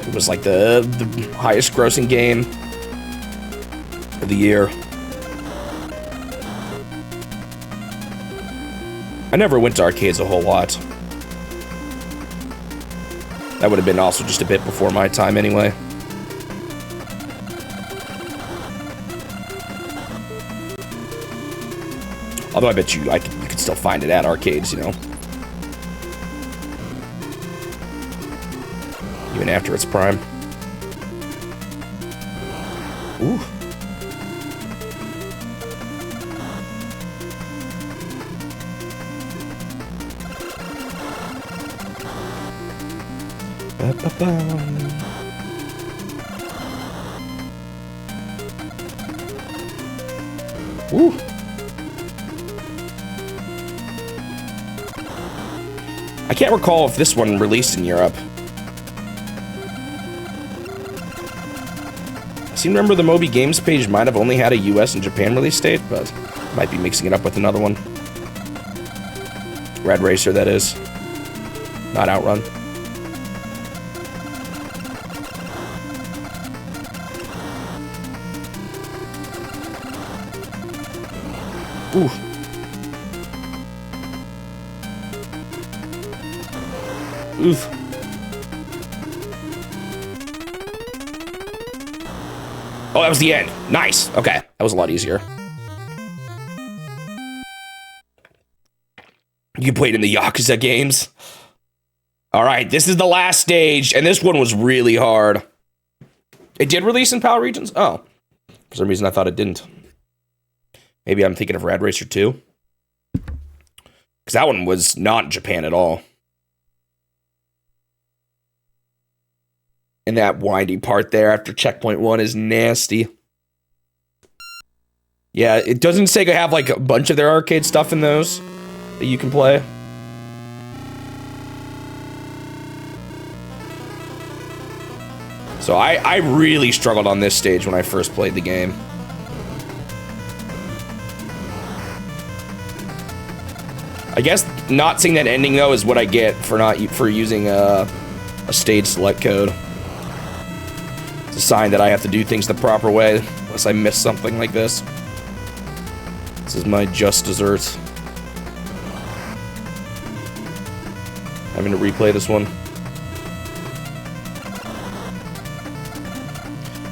it was like the highest grossing game of the year. I never went to arcades a whole lot. That would have been also just a bit before my time anyway. Although I bet you could still find it at arcades, you know. Even after its prime. Ooh. Ooh. I can't recall if this one released in Europe. I seem to remember the Moby Games page might have only had a US and Japan release date, but might be mixing it up with another one. Rad Racer, that is. Not Outrun. Ooh. Oof. Oh, that was the end. Nice. Okay, that was a lot easier. You played in the Yakuza games? Alright, this is the last stage, and this one was really hard. It did release in PAL regions? Oh. For some reason I thought it didn't. Maybe I'm thinking of Rad Racer 2. Because that one was not in Japan at all. And that windy part there after checkpoint 1 is nasty. Yeah, it doesn't say they have like a bunch of their arcade stuff in those that you can play. So I really struggled on this stage when I first played the game. I guess not seeing that ending though is what I get for using a stage select code. It's a sign that I have to do things the proper way, unless I miss something like this. This is my just desserts. Having to replay this one.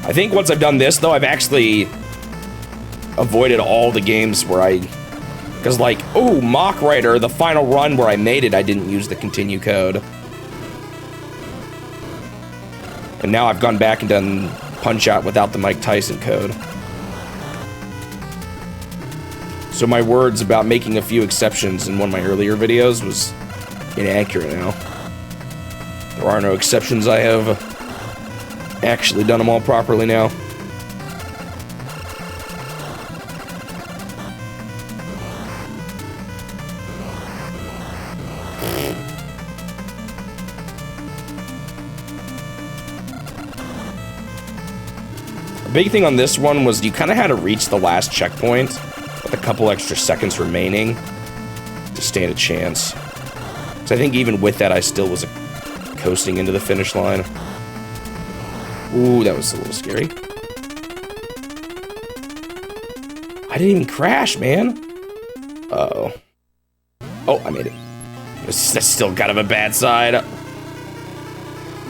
I think once I've done this, though, I've actually avoided all the games where because like, oh, Mock Rider, the final run where I made it, I didn't use the continue code. And now I've gone back and done Punch-Out without the Mike Tyson code. So my words about making a few exceptions in one of my earlier videos was inaccurate now. There are no exceptions. I have actually done them all properly now. Big thing on this one was you kind of had to reach the last checkpoint with a couple extra seconds remaining to stand a chance. So I think even with that, I still was coasting into the finish line. Ooh, that was a little scary. I didn't even crash, man. Uh-oh. Oh, I made it. That's still kind of a bad side.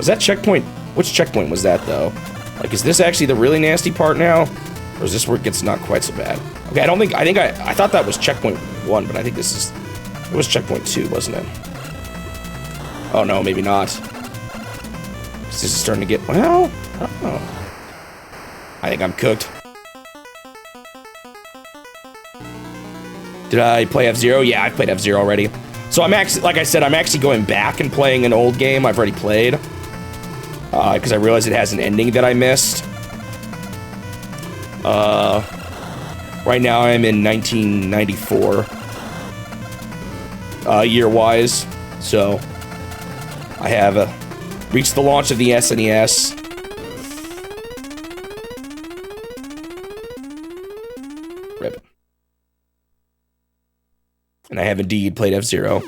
Was that checkpoint? Which checkpoint was that, though? Like, is this actually the really nasty part now? Or is this where it gets not quite so bad? Okay, I thought that was checkpoint 1, but I think it was checkpoint 2, wasn't it? Oh, no, maybe not. This is starting to get, well, I don't know. I think I'm cooked. Did I play F-Zero? Yeah, I played F-Zero already. So I'm actually, like I said, I'm actually going back and playing an old game I've already played. Because I realized it has an ending that I missed. Right now I'm in 1994. Year-wise. So, I have reached the launch of the SNES. Rip. And I have indeed played F-Zero.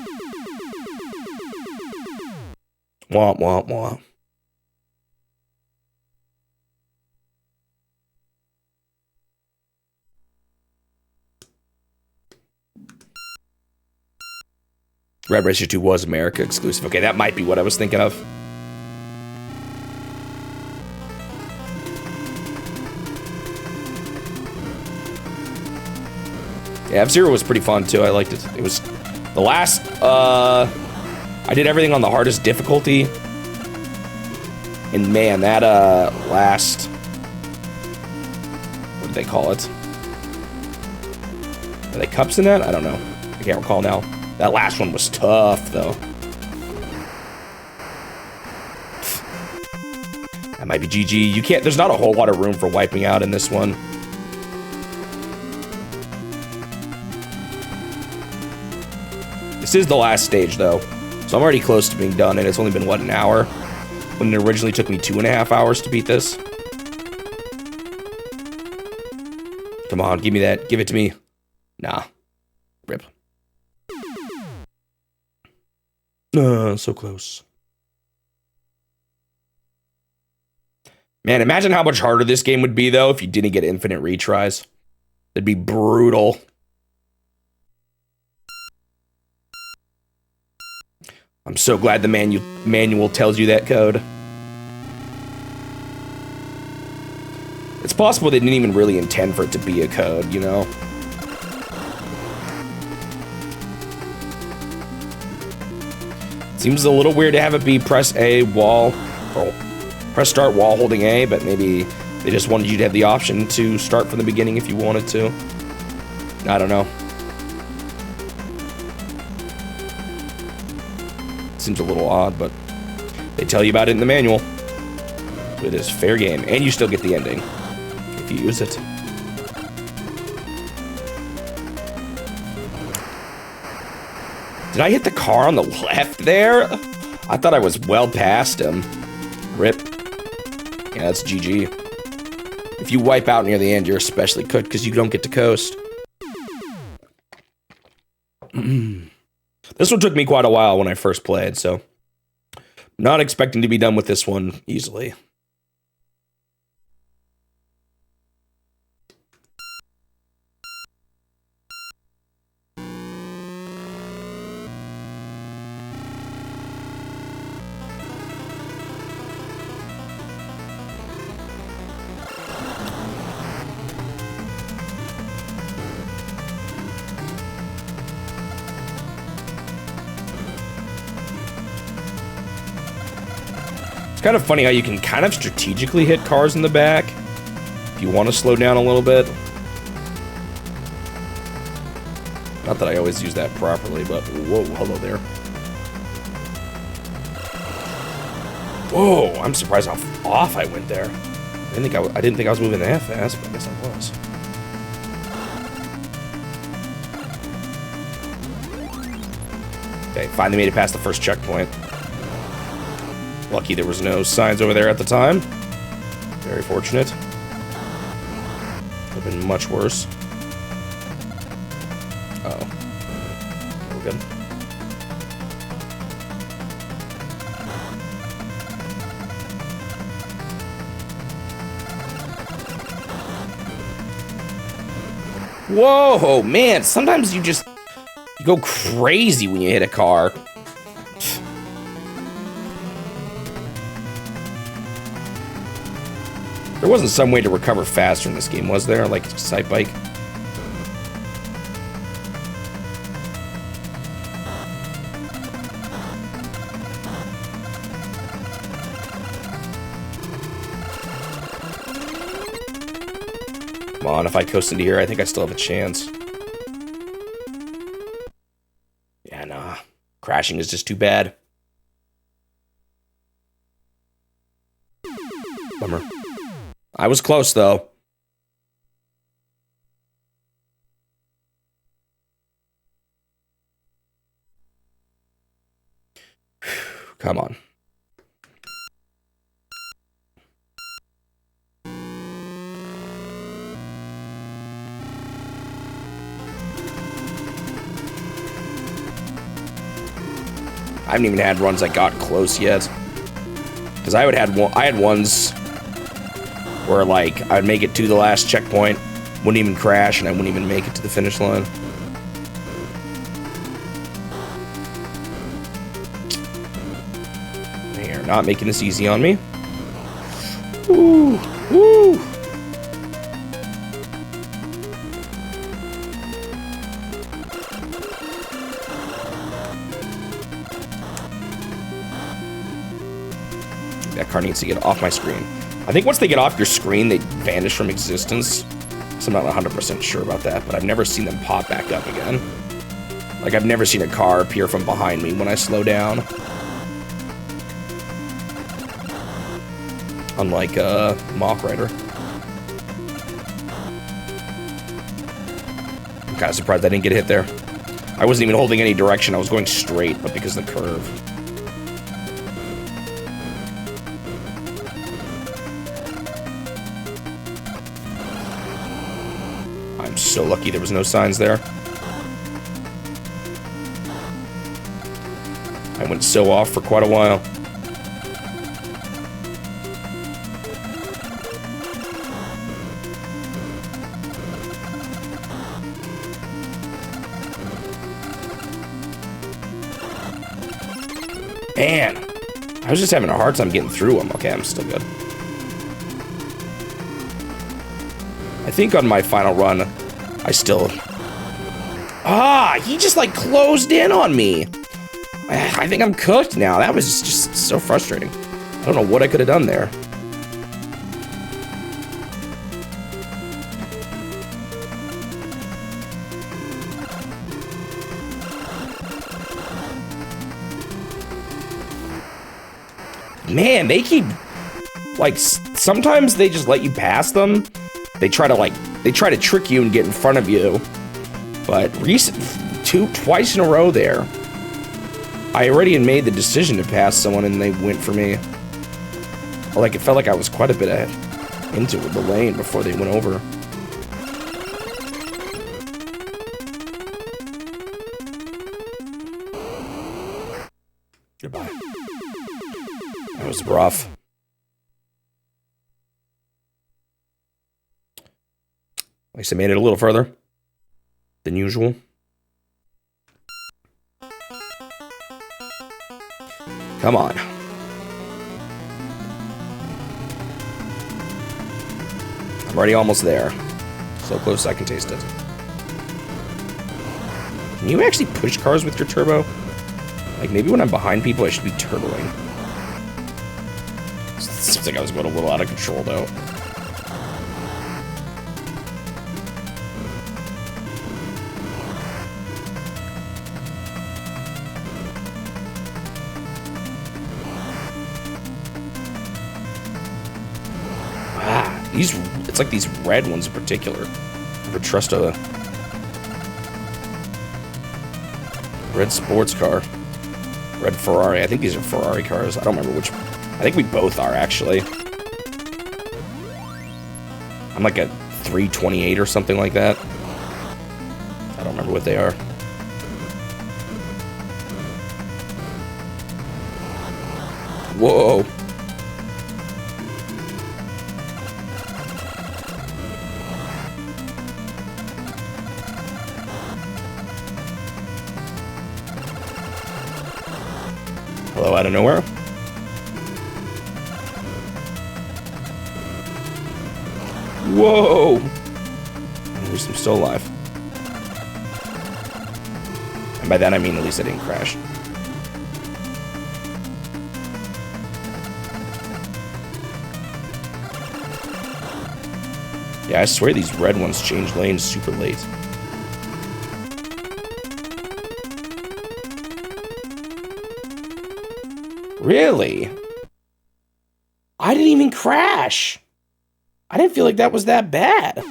Womp, womp, womp. Rad Racer 2 was America exclusive. Okay, that might be what I was thinking of. Yeah, F-Zero was pretty fun too. I liked it. It was the last, I did everything on the hardest difficulty. And man, that, last, what do they call it? Are they cups in that? I don't know. I can't recall now. That last one was tough, though. That might be GG. You can't, there's not a whole lot of room for wiping out in this one. This is the last stage, though. So I'm already close to being done, and it's only been, what, an hour? When it originally took me 2.5 hours to beat this. Come on, give me that. Give it to me. Nah. Rip. So close. Man, imagine how much harder this game would be, though, if you didn't get infinite retries. It'd be brutal. I'm so glad the manual tells you that code. It's possible they didn't even really intend for it to be a code, you know? Seems a little weird to have it be press A, wall, or press start while holding A, but maybe they just wanted you to have the option to start from the beginning if you wanted to. I don't know. Seems a little odd, but they tell you about it in the manual. It is fair game, and you still get the ending if you use it. Did I hit the car on the left there? I thought I was well past him. Rip. Yeah, that's GG. If you wipe out near the end, you're especially cooked because you don't get to coast. This one took me quite a while when I first played, so not expecting to be done with this one easily. Kind of funny how you can kind of strategically hit cars in the back if you want to slow down a little bit. Not that I always use that properly, but whoa, hello there. Whoa, I'm surprised how off I went there. I didn't think I was moving that fast, but I guess I was. Okay, finally made it past the first checkpoint. Lucky there was no signs over there at the time. Very fortunate. Could have been much worse. Uh-oh. We're good. Whoa, man. Sometimes you go crazy when you hit a car. There wasn't some way to recover faster in this game, was there? Like sight bike? Come on, if I coast into here, I think I still have a chance. Yeah, nah. Crashing is just too bad. Bummer. I was close, though. Come on. I haven't even had runs that got close yet. Because I had ones where, like, I'd make it to the last checkpoint, wouldn't even crash, and I wouldn't even make it to the finish line. They are not making this easy on me. Woo! Woo! That car needs to get off my screen. I think once they get off your screen, they vanish from existence. So I'm not 100% sure about that, but I've never seen them pop back up again. Like, I've never seen a car appear from behind me when I slow down. Unlike, Mach Rider. I'm kind of surprised I didn't get hit there. I wasn't even holding any direction. I was going straight, but because of the curve. I'm so lucky there was no signs there. I went so off for quite a while. Man, I was just having a hard time getting through them. Okay, I'm still good. I think on my final run, I still... Ah, he just, like, closed in on me. I think I'm cooked now. That was just so frustrating. I don't know what I could have done there. Man, they keep... Like, sometimes they just let you pass them. They try to trick you and get in front of you. But twice in a row there, I already had made the decision to pass someone and they went for me. Or like, it felt like I was quite a bit into the lane before they went over. Goodbye. That was rough. At least I made it a little further than usual. Come on. I'm already almost there. So close I can taste it. Can you actually push cars with your turbo? Like, maybe when I'm behind people, I should be turboing. Seems like I was going a little out of control, though. It's like these red ones in particular. Never trust a red sports car. Red Ferrari. I think these are Ferrari cars. I don't remember which. I think we both are, actually. I'm like a 328 or something like that. I don't remember what they are. Whoa. Hello, out of nowhere. Whoa! At least I'm still alive. And by that I mean at least I didn't crash. Yeah, I swear these red ones change lanes super late. Really? I didn't even crash. I didn't feel like that was that bad.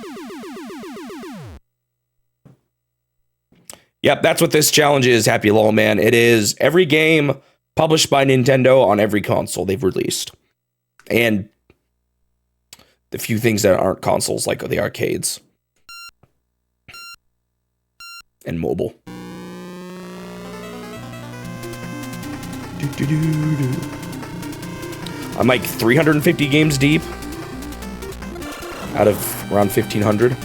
Yep, that's what this challenge is, Happy Lol Man. It is every game published by Nintendo on every console they've released. And the few things that aren't consoles, like the arcades. And mobile. I'm like 350 games deep out of around 1,500.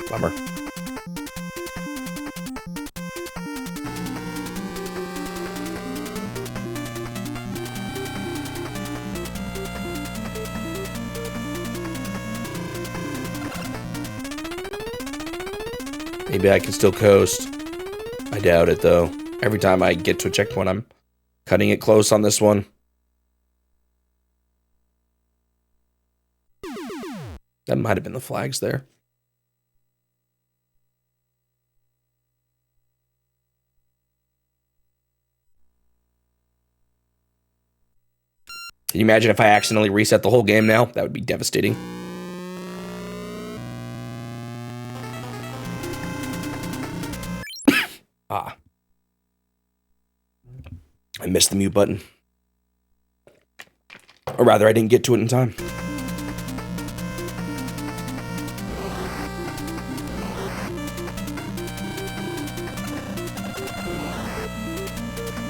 Bummer. Maybe I can still coast. I doubt it, though. Every time I get to a checkpoint, I'm cutting it close on this one. That might have been the flags there. Can you imagine if I accidentally reset the whole game now? That would be devastating. Ah. I missed the mute button. Or rather, I didn't get to it in time.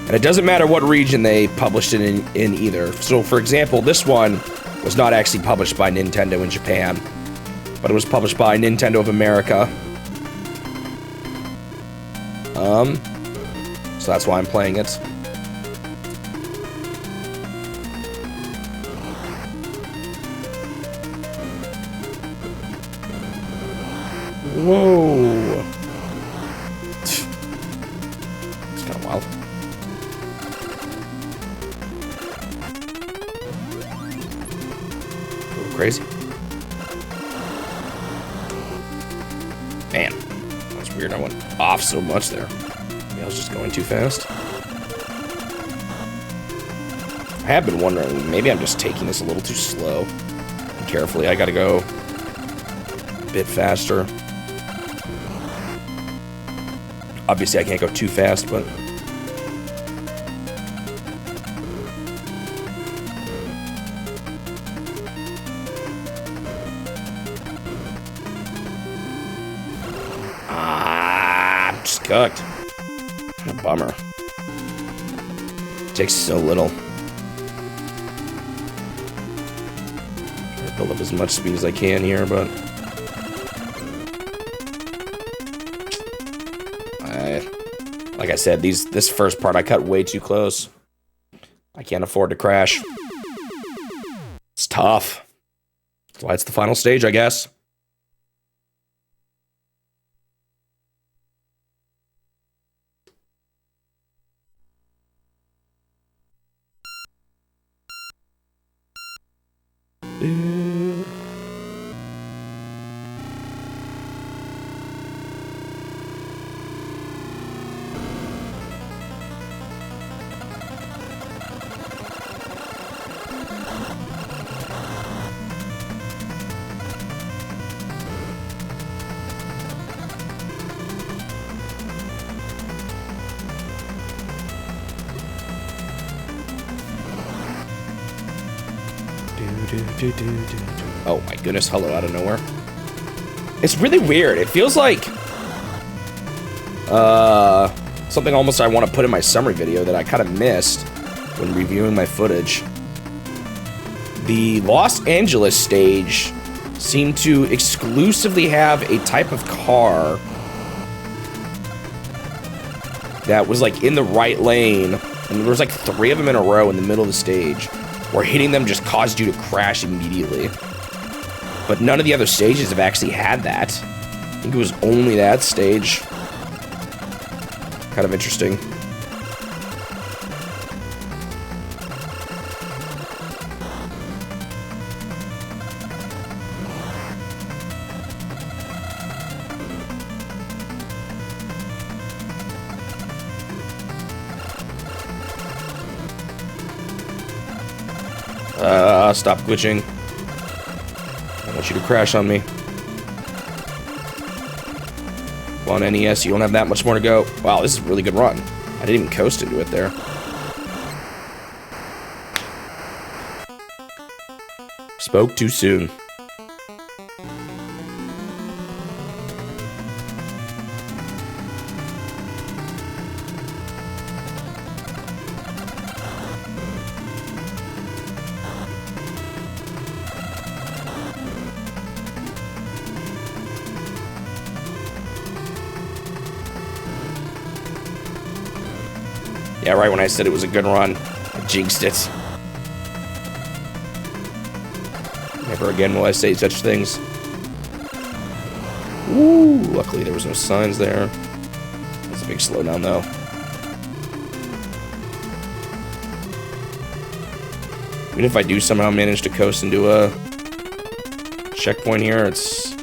And it doesn't matter what region they published it in either. So, for example, this one was not actually published by Nintendo in Japan, but it was published by Nintendo of America. So that's why I'm playing it. Whoa. It's kind of wild. A little crazy. Man, that was weird. I went off so much there. Maybe I was just going too fast. I have been wondering, maybe I'm just taking this a little too slow and carefully. I gotta go a bit faster. Obviously, I can't go too fast, but... I'm just cooked. What a bummer. It takes so little. Try to build up as much speed as I can here, but... Like I said, this first part I cut way too close. I can't afford to crash. It's tough. That's why it's the final stage, I guess. Oh my goodness, hello out of nowhere. It's really weird. It feels like something almost I want to put in my summary video that I kind of missed when reviewing my footage. The Los Angeles stage seemed to exclusively have a type of car that was like in the right lane, and there was like 3 of them in a row in the middle of the stage, where hitting them just caused you to crash immediately. But none of the other stages have actually had that. I think it was only that stage. Kind of interesting. Stop glitching. I want you to crash on me. Well, on NES, you don't have that much more to go. Wow, this is a really good run. I didn't even coast into it there. Spoke too soon. Yeah, right when I said it was a good run, I jinxed it. Never again will I say such things. Ooh, luckily there was no signs there. That's a big slowdown though. Even if I do somehow manage to coast into a checkpoint here, it's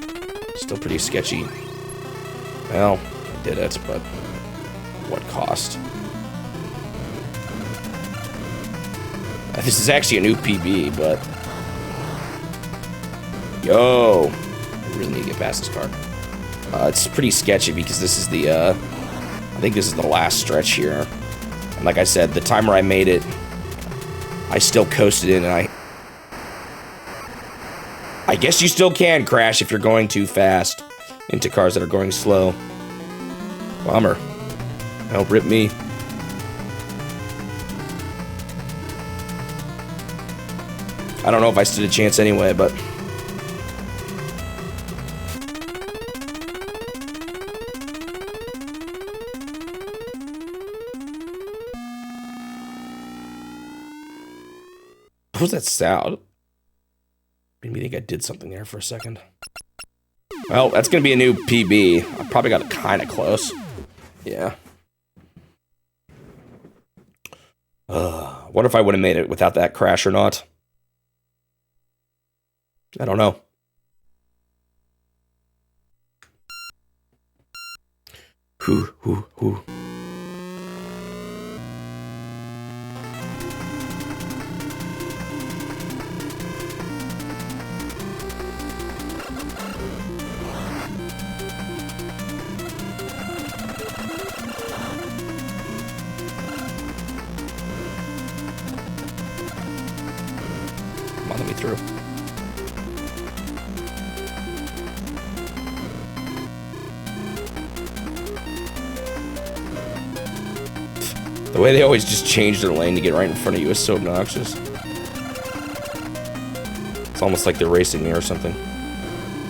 still pretty sketchy. Well, I did it, but what cost? This is actually a new PB, but... Yo! I really need to get past this car. It's pretty sketchy because this is the, I think this is the last stretch here. And like I said, the timer I made it, I still coasted in, and I guess you still can crash if you're going too fast into cars that are going slow. Bummer. Help rip me. I don't know if I stood a chance anyway, but... What was that sound? Made me think I did something there for a second. Well, that's gonna be a new PB. I probably got it kind of close. Yeah. What if I would have made it without that crash or not? I don't know. Whew. Come on, let me through. The way they always just change their lane to get right in front of you is so obnoxious. It's almost like they're racing me or something.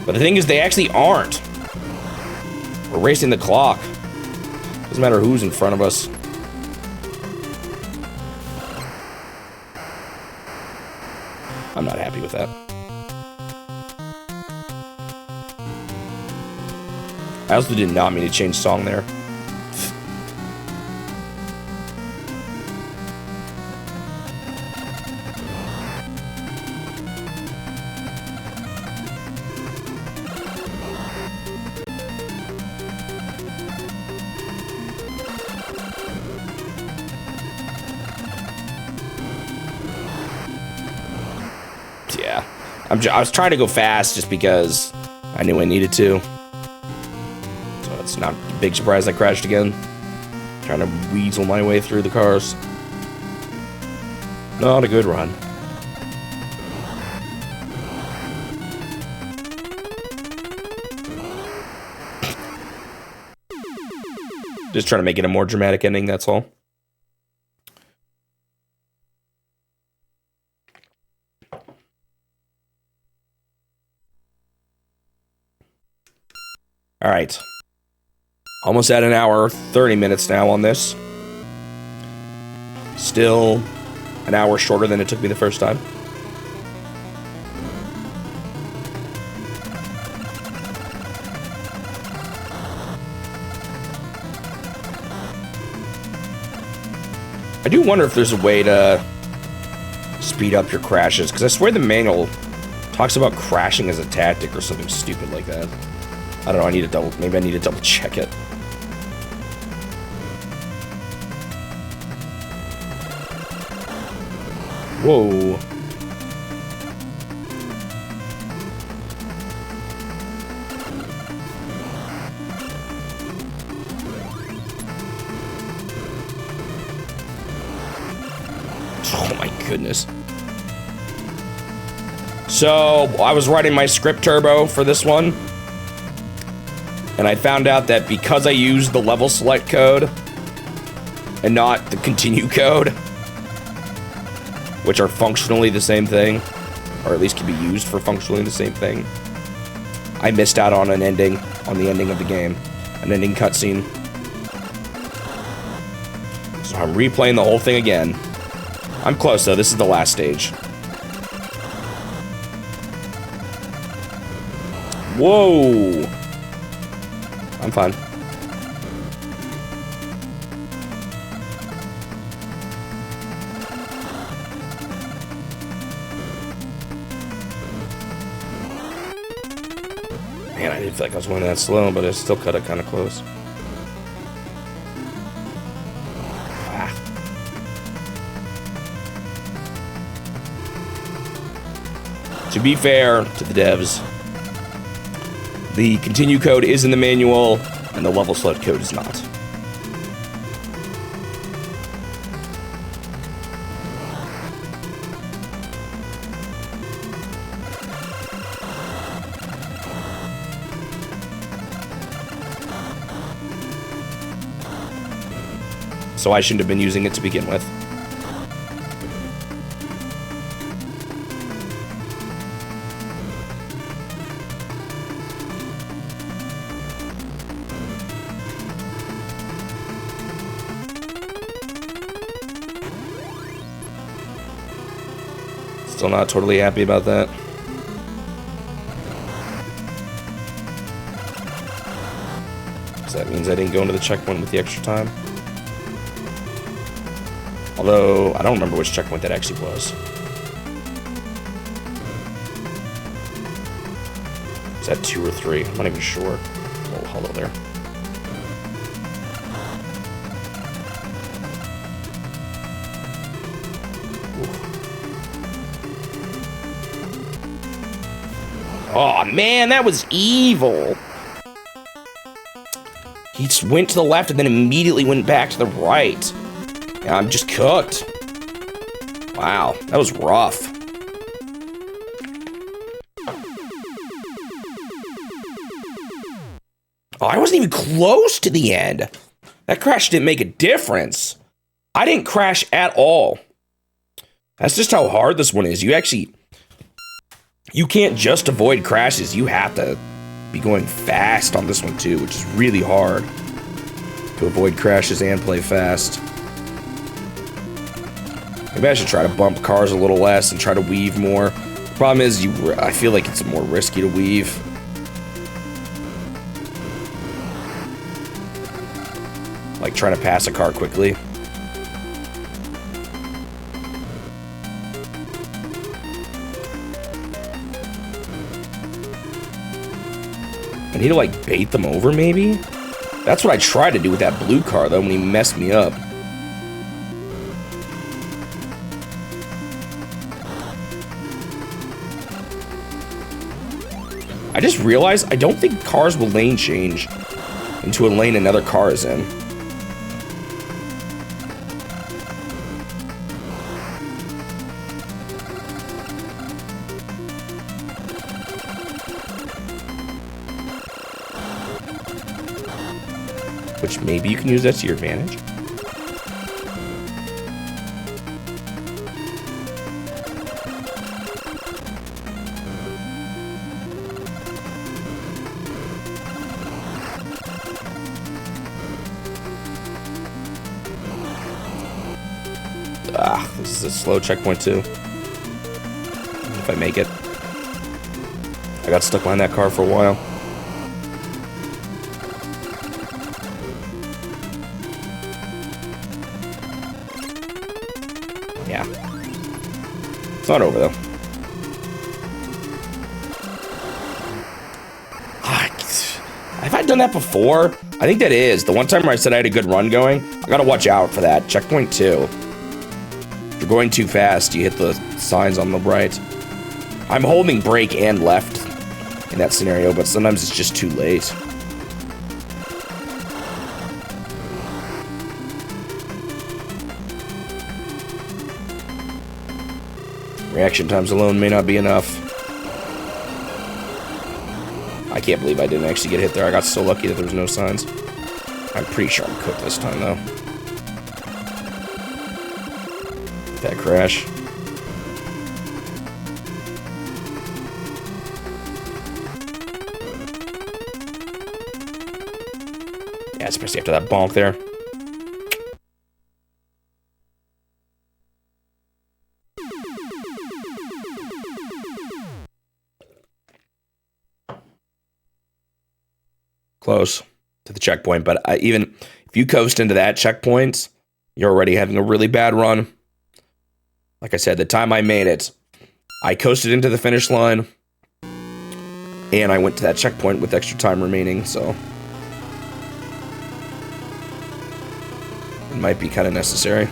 But the thing is, they actually aren't. We're racing the clock. Doesn't matter who's in front of us. I'm not happy with that. I also did not mean to change song there. Yeah, I was trying to go fast just because I knew I needed to. So it's not a big surprise I crashed again. Trying to weasel my way through the cars. Not a good run. Just trying to make it a more dramatic ending, that's all. All right. Almost at an hour, 30 minutes now on this. Still an hour shorter than it took me the first time. I do wonder if there's a way to speed up your crashes, because I swear the manual talks about crashing as a tactic or something stupid like that. I don't know, maybe I need to double check it. Whoa. Oh my goodness. So, I was writing my script turbo for this one, and I found out that because I used the level select code and not the continue code, which are functionally the same thing, or at least can be used for functionally the same thing, I missed out on an ending, on the ending of the game, an ending cutscene. So I'm replaying the whole thing again. I'm close though, this is the last stage. Whoa! I'm fine. Man, I didn't feel like I was going that slow, but I still cut it kind of close. Ah. To be fair to the devs, the continue code is in the manual, and the level select code is not. So I shouldn't have been using it to begin with. Still not totally happy about that. So that means I didn't go into the checkpoint with the extra time. Although, I don't remember which checkpoint that actually was. Is that 2 or 3? I'm not even sure. Oh, hello there. Oof. Oh man, that was evil. He just went to the left and then immediately went back to the right. Yeah, I'm just cooked. Wow, that was rough. Oh, I wasn't even close to the end. That crash didn't make a difference. I didn't crash at all. That's just how hard this one is. You can't just avoid crashes. You have to be going fast on this one too, which is really hard to avoid crashes and play fast. Maybe I should try to bump cars a little less and try to weave more. The problem is, I feel like it's more risky to weave. Like trying to pass a car quickly. I need to like bait them over maybe? That's what I tried to do with that blue car though when he messed me up. I just realized I don't think cars will lane change into a lane another car is in. which maybe you can use that to your advantage. This is a slow checkpoint too. If I make it. I got stuck behind that car for a while. Yeah. It's not over though. Have I done that before? I think that is. The one time where I said I had a good run going, I gotta watch out for that. Checkpoint 2. You're going too fast, you hit the signs on the right. I'm holding brake and left in that scenario, but sometimes it's just too late. Reaction times alone may not be enough. I can't believe I didn't actually get hit there. I got so lucky that there was no signs. I'm pretty sure I'm cooked this time, though. That crash. Yeah, especially after that bonk there. Close to the checkpoint, but even if you coast into that checkpoint, you're already having a really bad run. Like I said, the time I made it, I coasted into the finish line, and I went to that checkpoint with extra time remaining, so it might be kind of necessary.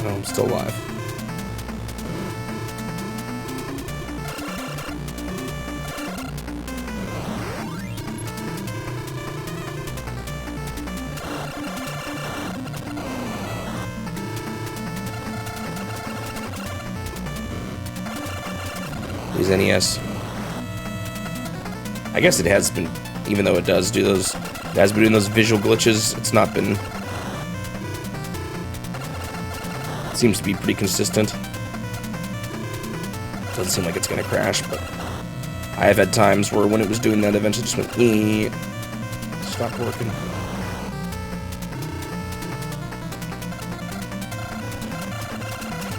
I'm still alive. Please NES. I guess it has been, even though it does do those, it has been doing those visual glitches, it's not been, it seems to be pretty consistent. Doesn't seem like it's gonna crash, but I have had times where when it was doing that, eventually just went, stopped working.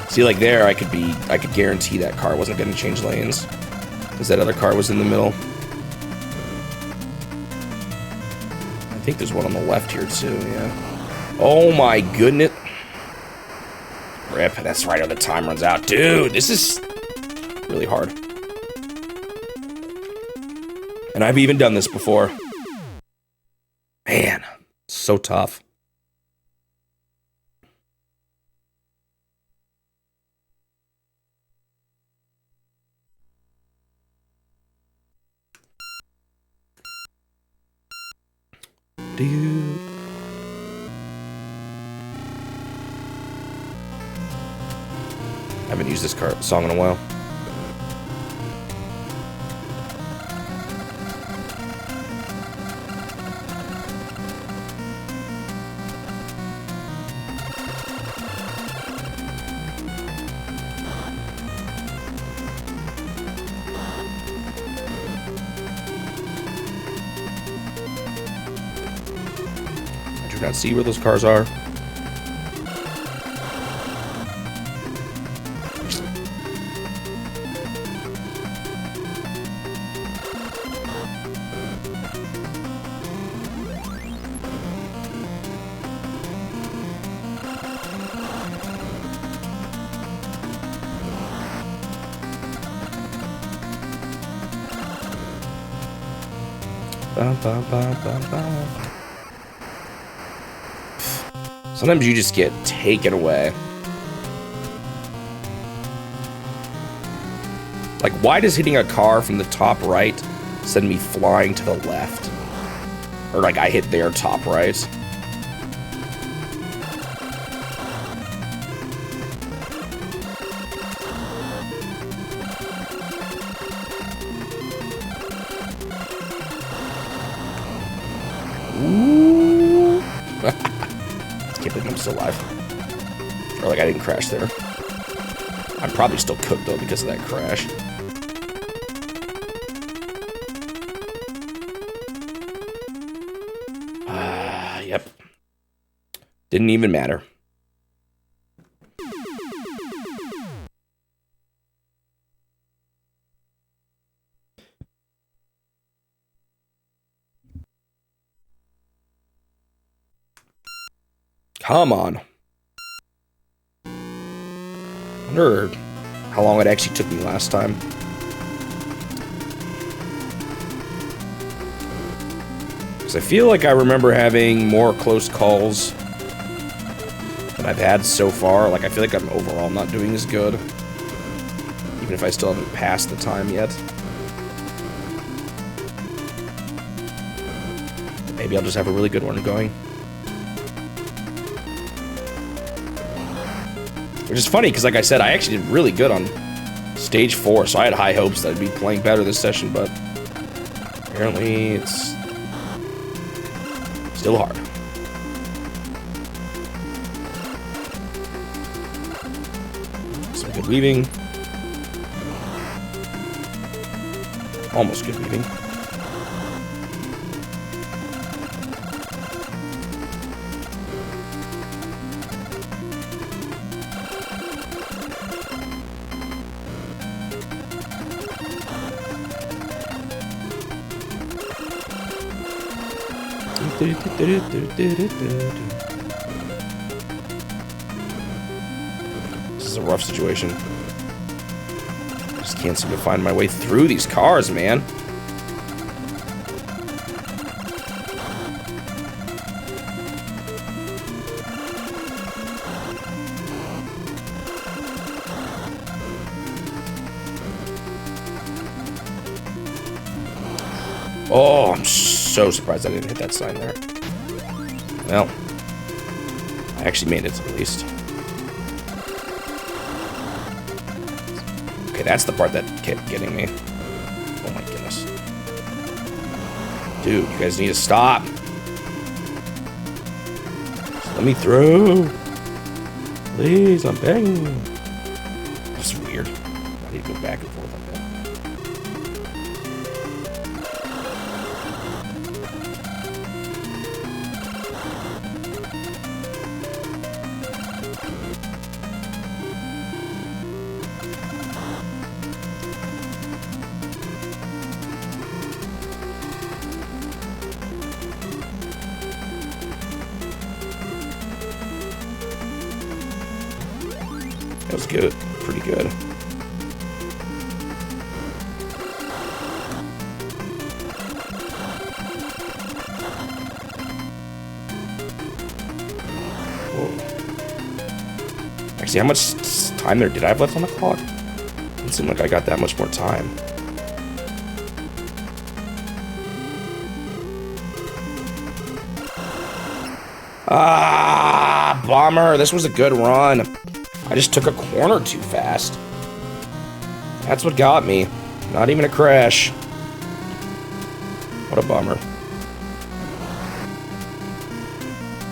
See, like there, I could guarantee that car wasn't gonna change lanes, because that other car was in the middle. I think there's one on the left here too, yeah. Oh my goodness. Rip, that's right, or the time runs out. Dude, this is really hard. And I've even done this before. Man, so tough. Dude. I haven't used this song in a while. I do not see where those cars are. Bum, bum, bum, bum, bum. Sometimes you just get taken away. Like, why does hitting a car from the top right send me flying to the left? Or like I hit their top right. Ooh. Can't believe I'm still alive. Or like I didn't crash there. I'm probably still cooked though because of that crash. Yep. Didn't even matter. Come on. I wonder how long it actually took me last time. Because I feel like I remember having more close calls than I've had so far. Like, I feel like I'm overall not doing as good. Even if I still haven't passed the time yet. Maybe I'll just have a really good one going. Which is funny, because like I said, I actually did really good on stage 4, so I had high hopes that I'd be playing better this session, but apparently it's still hard. Some good weaving. Almost good weaving. This is a rough situation. I just can't seem to find my way through these cars, man. Oh, I'm so surprised I didn't hit that sign there. Well, I actually made it at least. Okay, that's the part that kept getting me. Oh my goodness. Dude, you guys need to stop. Just let me through. Please, I'm begging. That's weird. I need to go back and forth like that. That was good. Pretty good. Whoa. Actually, how much time there did I have left on the clock? It didn't seem like I got that much more time. Ah, bummer. This was a good run. I just took a corner too fast. That's what got me. Not even a crash. What a bummer.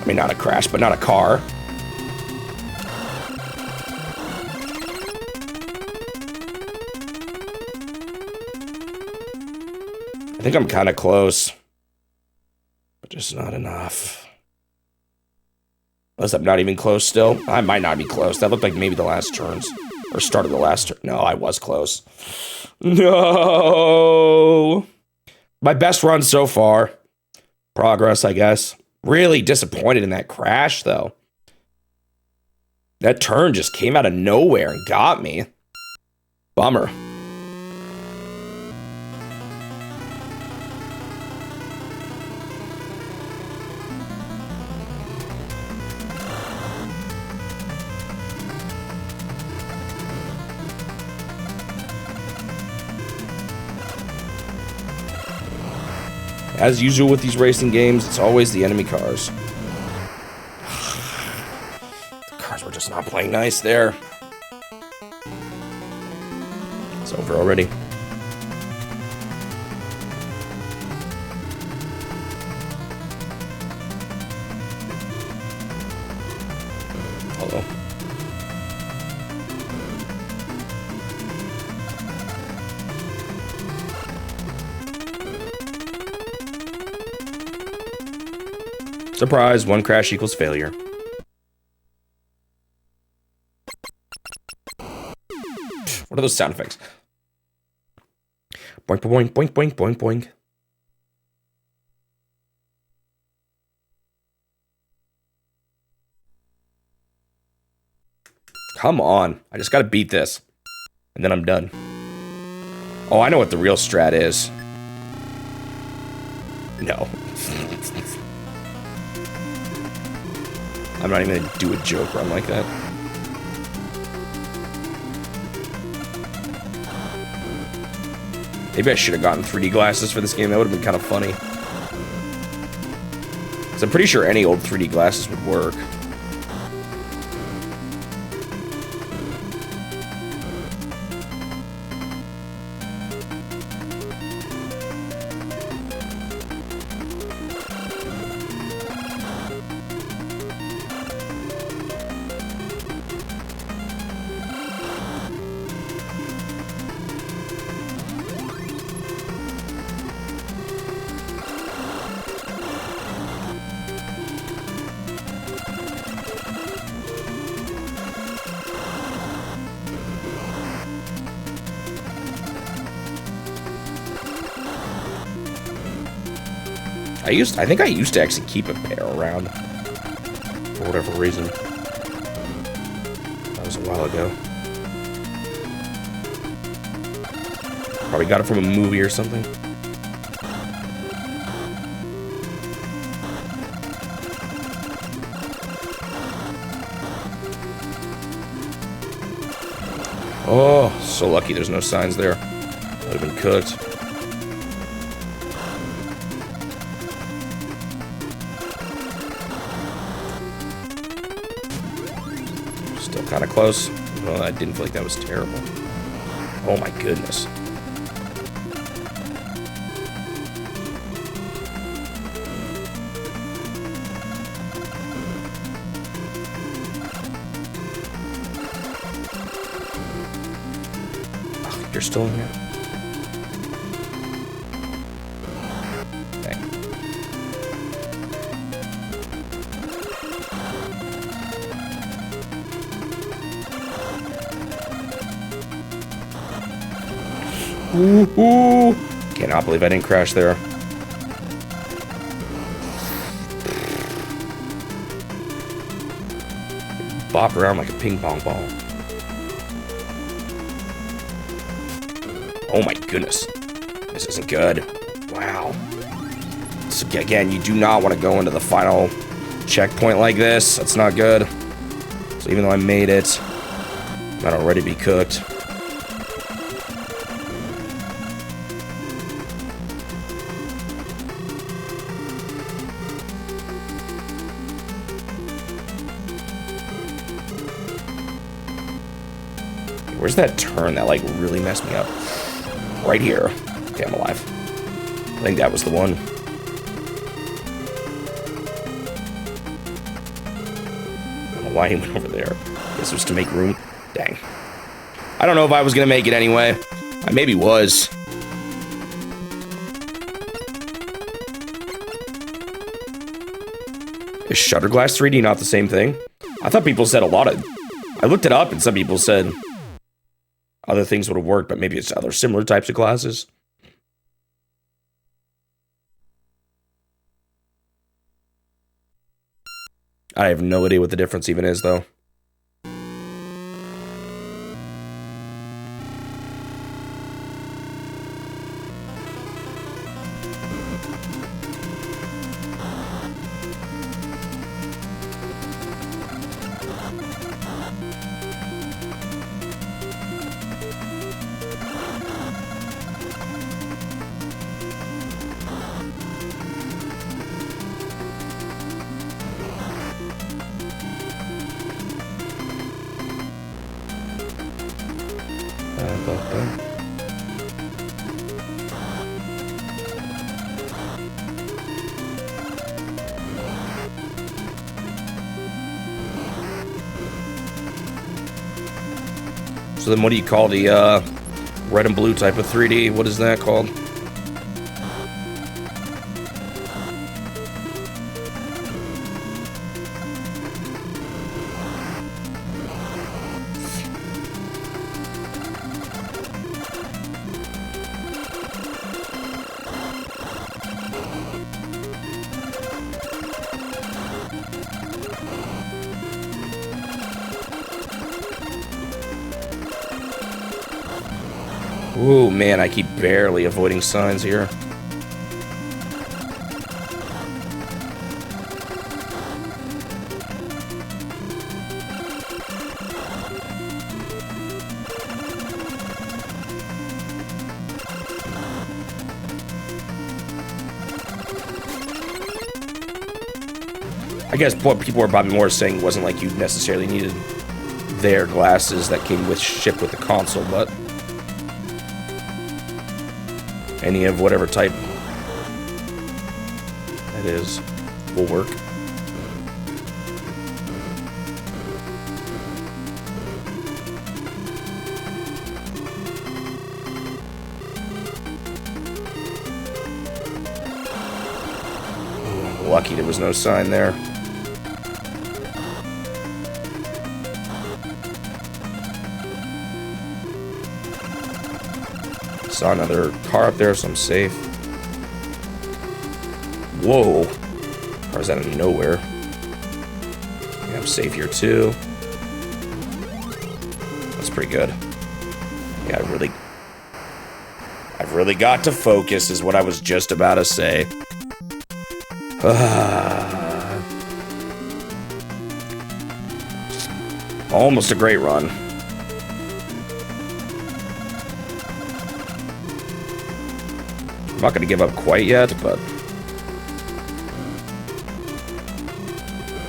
I mean, not a crash, but not a car. I think I'm kind of close. But just not enough. Unless I'm not even close still. I might not be close. That looked like maybe the last turns. Or start of the last turn. No, I was close. No. My best run so far. Progress, I guess. Really disappointed in that crash, though. That turn just came out of nowhere and got me. Bummer. as usual with these racing games, it's always the enemy cars. The cars were just not playing nice there. It's over already. Hello. Surprise, one crash equals failure. What are those sound effects? Boink, boink, boink, boink, boink, boink. Come on. I just gotta beat this. And then I'm done. Oh, I know what the real strat is. No. I'm not even gonna do a joke run like that. Maybe I should have gotten 3D glasses for this game. That would have been kind of funny. Because I'm pretty sure any old 3D glasses would work. I think I used to actually keep a pair around for whatever reason. That was a while ago. Probably got it from a movie or something. Oh, so lucky there's no signs there. Would have been cooked. Kind of close. Well, I didn't feel like that was terrible. Oh my goodness. Oh, you're still in here? Dang. Ooh. Cannot believe I didn't crash there. Bop around like a ping pong ball. Oh my goodness. This isn't good. Wow. So again, you do not want to go into the final checkpoint like this. That's not good. So even though I made it, I might already be cooked. Where's that turn that, like, really messed me up? Right here. Okay, I'm alive. I think that was the one. I don't know why he went over there. Guess it was to make room. Dang. I don't know if I was gonna make it anyway. I maybe was. Is Shutterglass 3D not the same thing? I thought people said a lot of... I looked it up and some people said... other things would have worked, but maybe it's other similar types of classes. I have no idea what the difference even is, though. So then what do you call the red and blue type of 3D? What is that called? Ooh, man, I keep barely avoiding signs here. I guess what people are probably more saying wasn't like you necessarily needed their glasses that came with shipped with the console, but any of whatever type that is will work. Lucky there was no sign there. Saw another car up there, so I'm safe. Whoa. Car's out of nowhere. Yeah, I'm safe here too. That's pretty good. Yeah, I've really got to focus, is what I was just about to say. Almost a great run. I'm not gonna give up quite yet, but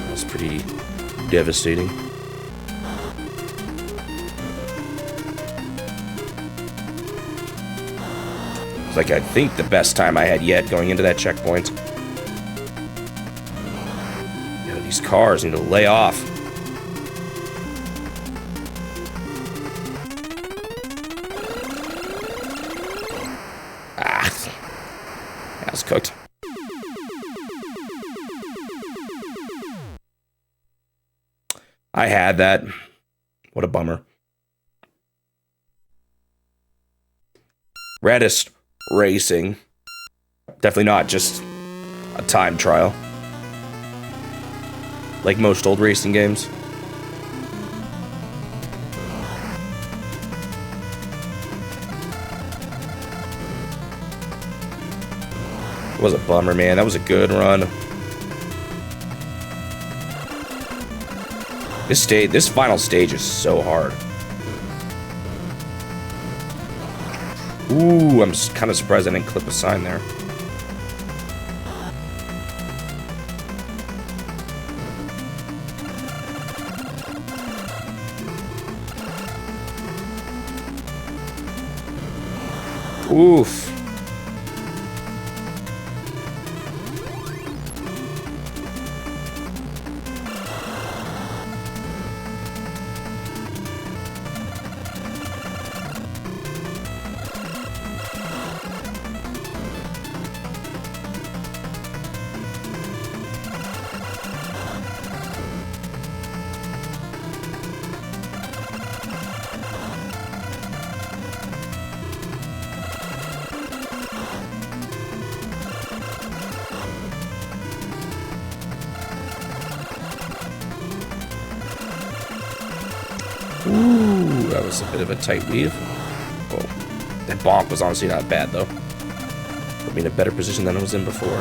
that's pretty devastating. It's like, I think the best time I had yet going into that checkpoint. You know, these cars need to lay off. Cooked. I had that. What a bummer. Rad Racing. Definitely not just a time trial. Like most old racing games. It was a bummer, man. That was a good run. This final stage is so hard. Ooh, I'm kind of surprised I didn't clip a sign there. Oof. Ooh, that was a bit of a tight weave. Whoa. That bonk was honestly not bad, though. Put me in a better position than I was in before.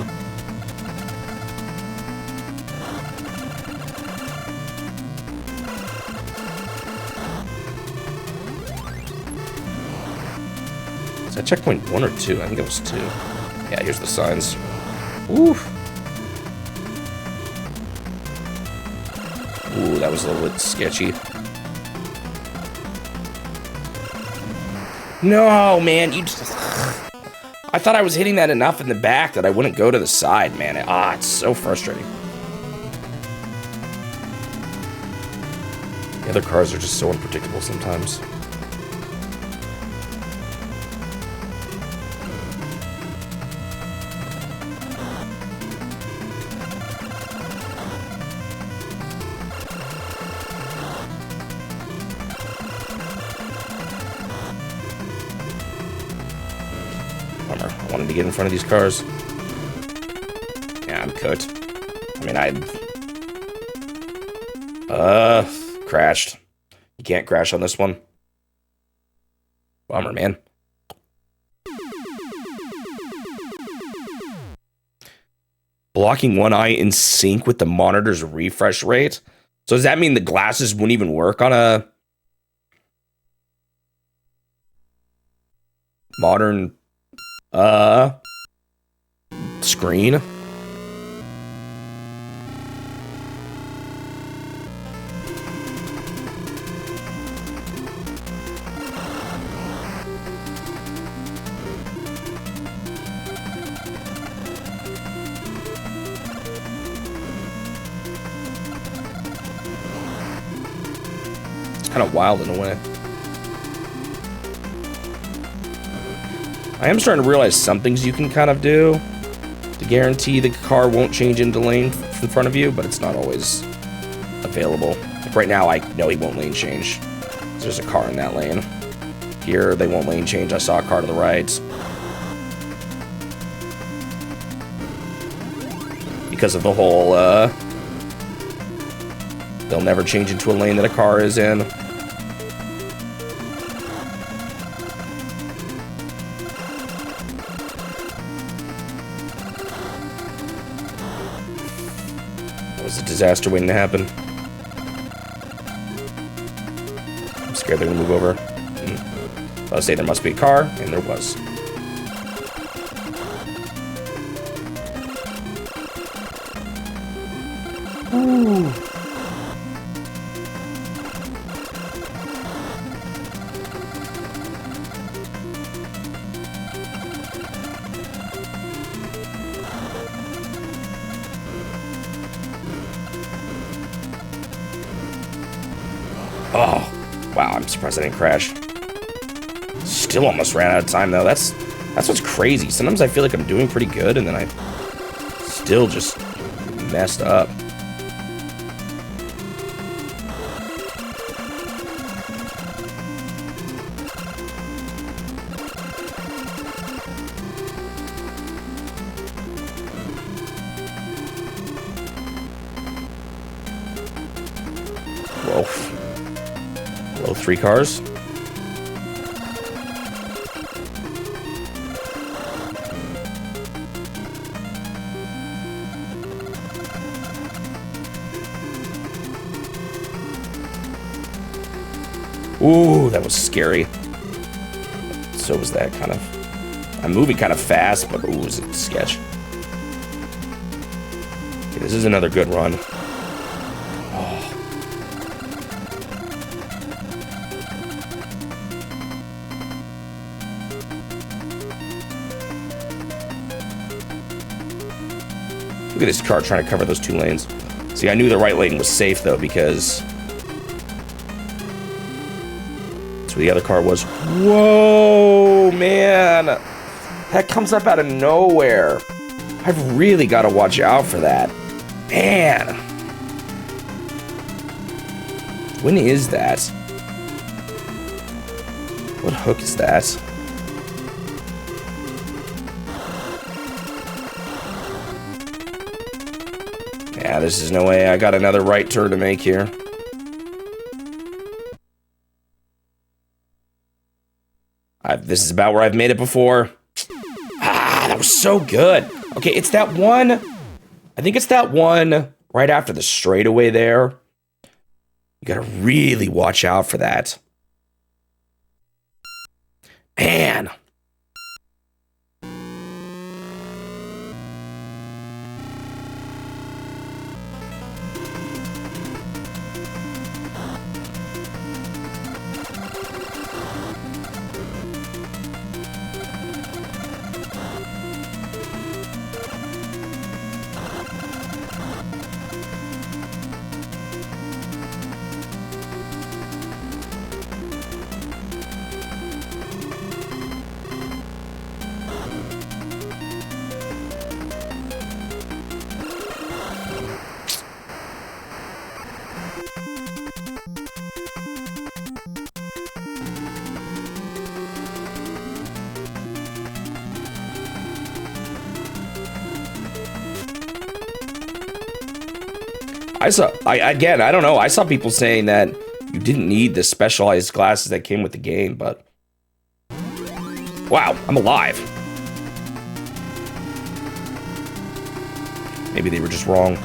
Is that checkpoint 1 or 2? I think it was 2. Yeah, here's the signs. Oof. Ooh, that was a little bit sketchy. No, man, you just... I thought I was hitting that enough in the back that I wouldn't go to the side, man. It's so frustrating. The other cars are just so unpredictable sometimes. Bummer. I wanted to get in front of these cars. Yeah, I'm cooked. I mean, crashed. You can't crash on this one. Bummer, man. Blocking one eye in sync with the monitor's refresh rate. So does that mean the glasses wouldn't even work on a modern screen? Kind of wild in a way. I am starting to realize some things you can kind of do to guarantee the car won't change into lane in front of you, but it's not always available. Like right now, I know he won't lane change. There's a car in that lane. Here, they won't lane change. I saw a car to the right. Because of the whole, they'll never change into a lane that a car is in. Disaster waiting to happen. I'm scared they're gonna move over. I was saying there must be a car, and there was. Ooh. Oh, wow, I'm surprised I didn't crash. Still almost ran out of time, though. That's what's crazy. Sometimes I feel like I'm doing pretty good, and then I still just messed up. Whoa. Below 3 cars. Ooh, that was scary. So was that kind of... I'm moving kind of fast, but ooh, is it sketch. Okay, this is another good run. Look at this car trying to cover those 2 lanes. See, I knew the right lane was safe, though, because... that's where the other car was. Whoa, man! That comes up out of nowhere. I've really got to watch out for that. Man! When is that? What hook is that? Yeah, this is no way. I got another right turn to make here. This is about where I've made it before. Ah, that was so good. Okay, it's that one. I think it's that one right after the straightaway there. You gotta really watch out for that. Man. Again, I don't know. I saw people saying that you didn't need the specialized glasses that came with the game, but... Wow, I'm alive. Maybe they were just wrong.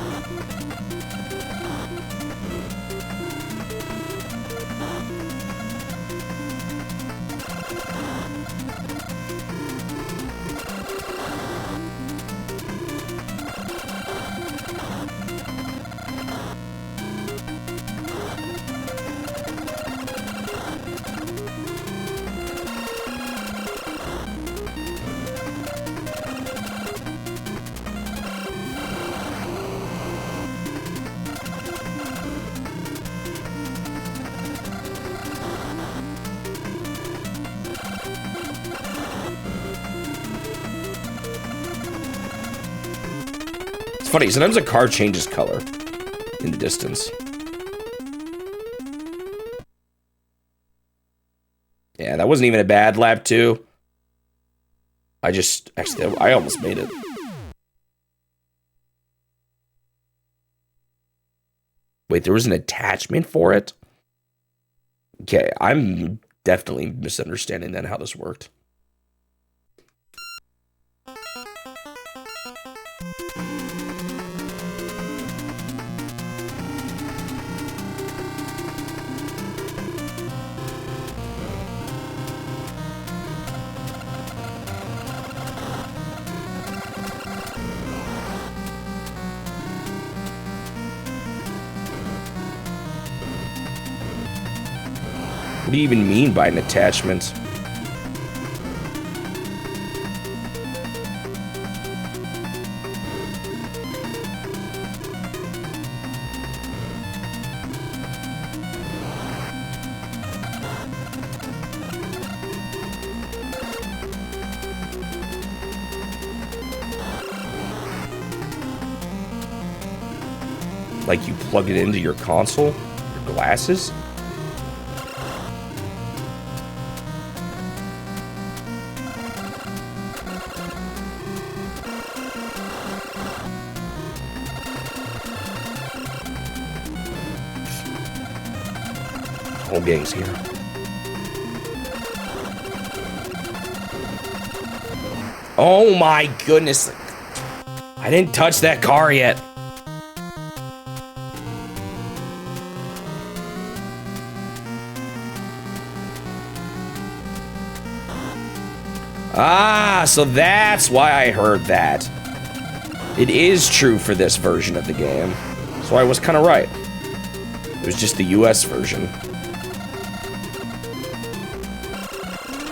It's funny, sometimes a car changes color in the distance. Yeah, that wasn't even a bad lap 2. I almost made it. Wait, there was an attachment for it? Okay, I'm definitely misunderstanding then how this worked. What do you even mean by an attachment? Like you plug it into your console? Your glasses? Whole gang's here. Oh my goodness. I didn't touch that car yet. Ah, so that's why I heard that. It is true for this version of the game. So I was kind of right. It was just the US version.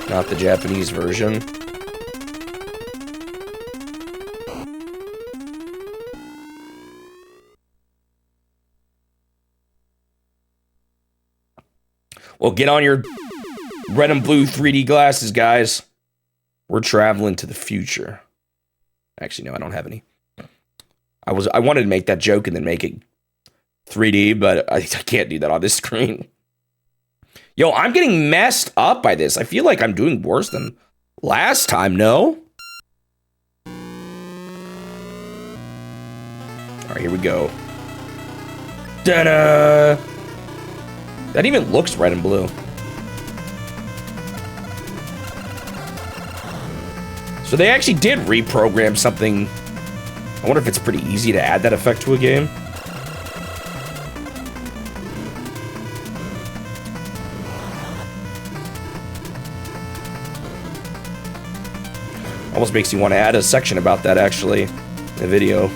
Not the Japanese version. Well, get on your red and blue 3D glasses, guys. We're traveling to the future. Actually, no, I don't have any. I wanted to make that joke and then make it 3D, but I can't do that on this screen. Yo, I'm getting messed up by this. I feel like I'm doing worse than last time, no? Alright, here we go. Ta-da! That even looks red and blue. So they actually did reprogram something. I wonder if it's pretty easy to add that effect to a game. Almost makes you want to add a section about that, actually, in the video.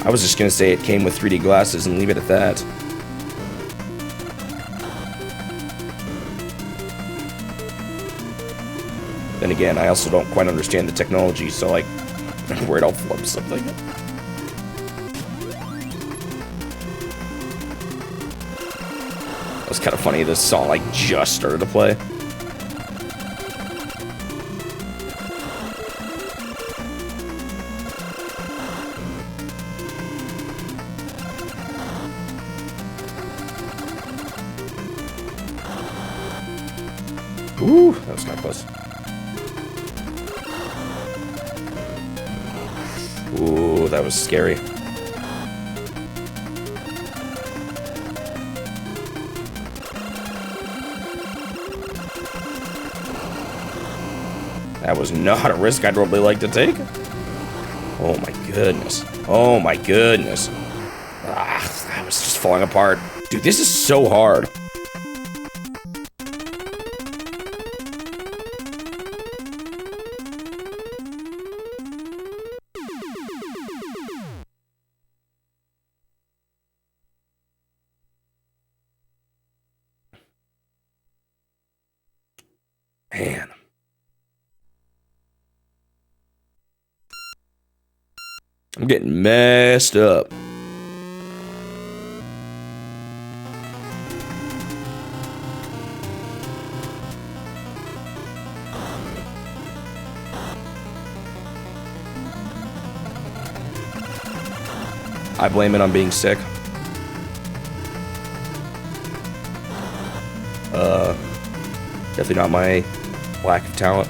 I was just going to say it came with 3D glasses and leave it at that. Then again, I also don't quite understand the technology, so, like, I'm worried I'll flub something. It was kind of funny, this song, like, just started to play. Ooh, that was kind of close. Ooh, that was scary. That was not a risk I'd normally like to take. Oh my goodness. Oh my goodness. Ah, I was just falling apart. Dude, this is so hard. Man. I'm getting messed up. I blame it on being sick. Definitely not my lack of talent.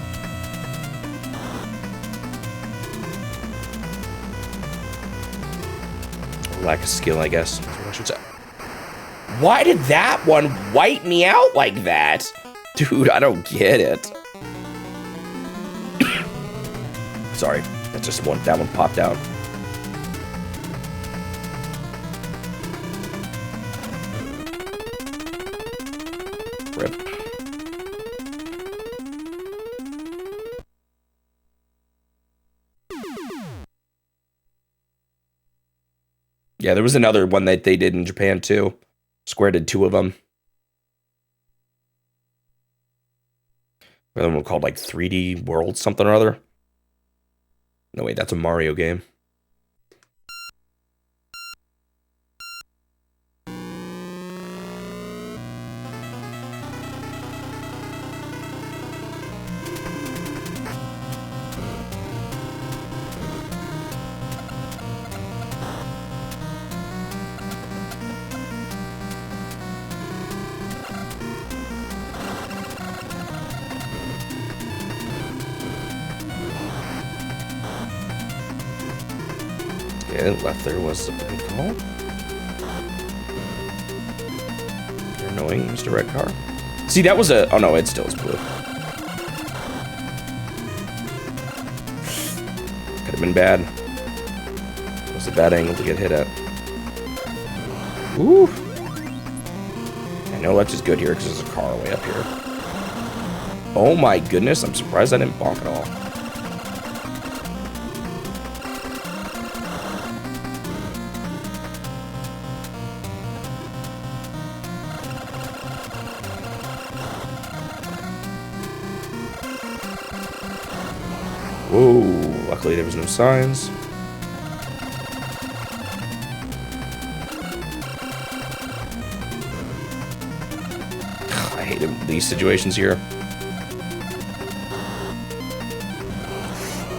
Or lack of skill, I guess. I should say. Why did that one wipe me out like that? Dude, I don't get it. Sorry, that's just that one popped out. Rip. Yeah, there was another one that they did in Japan too. Square did 2 of them. Another one called like 3D World something or other. No, wait, that's a Mario game. Yeah, left there was a blue call. You're annoying, Mr. Red Car. See, that was a... Oh, no, it still is blue. Could have been bad. It was a bad angle to get hit at. Ooh. I know left is good here because there's a car way up here. Oh my goodness, I'm surprised I didn't bonk at all. Whoa, luckily there was no signs. I hate these situations here.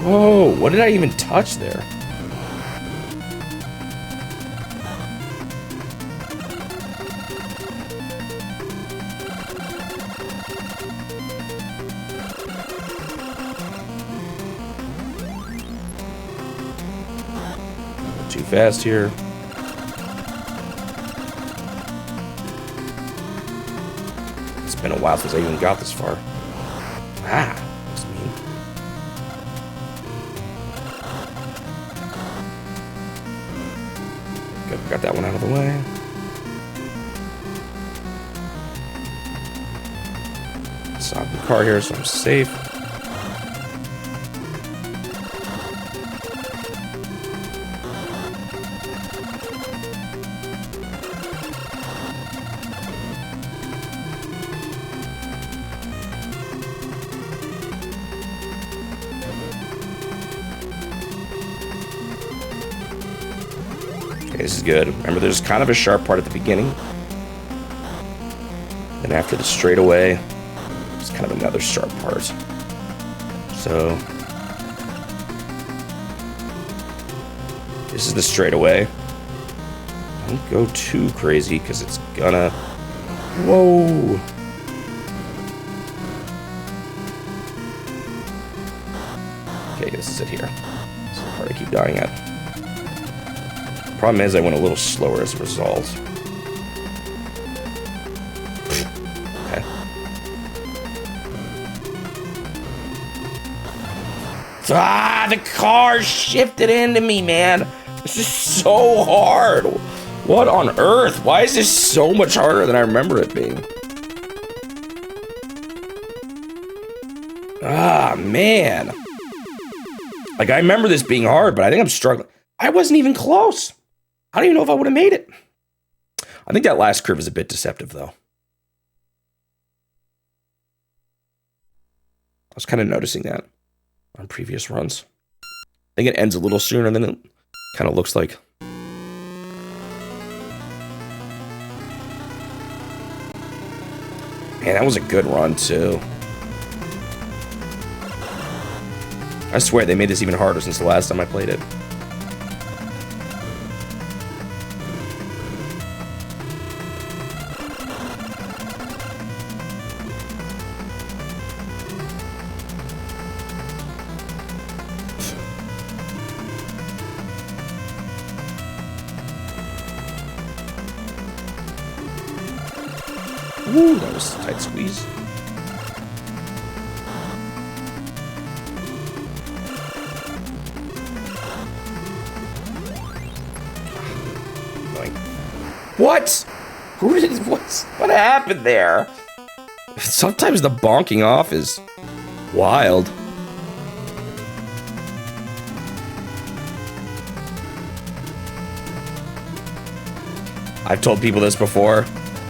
Whoa, what did I even touch there? Too fast here. It's been a while since I even got this far. Ah, that's mean. Good, got that one out of the way. Stop the car here so I'm safe. This is good. Remember, there's kind of a sharp part at the beginning. Then after the straightaway, it's kind of another sharp part. So, this is the straightaway. Don't go too crazy, because it's gonna... Whoa! Okay, this is it here. This is the part I keep dying at. Problem is, I went a little slower as a result. Okay. Ah, the car shifted into me, man. This is so hard. What on earth? Why is this so much harder than I remember it being? Ah, man. Like, I remember this being hard, but I think I'm struggling. I wasn't even close. I don't even know if I would have made it. I think that last curve is a bit deceptive, though. I was kind of noticing that on previous runs. I think it ends a little sooner than it kind of looks like. Man, that was a good run, too. I swear they made this even harder since the last time I played it. Woo, that was a tight squeeze. What? What happened there? Sometimes the bonking off is wild. I've told people this before,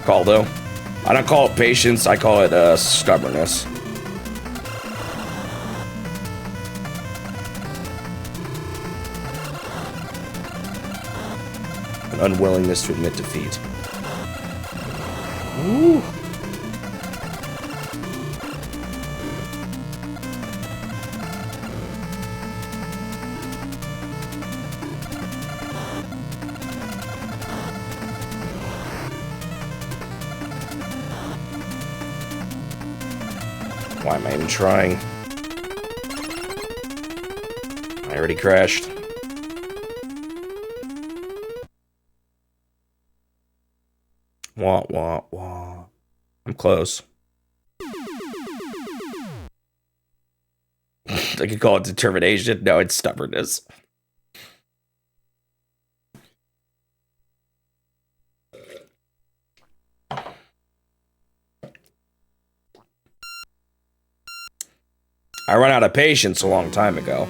Caldo. I don't call it patience, I call it stubbornness. An unwillingness to admit defeat. Ooh. Why am I even trying? I already crashed. Wah, wah, wah. I'm close. I could call it determination. No, it's stubbornness. I ran out of patience a long time ago.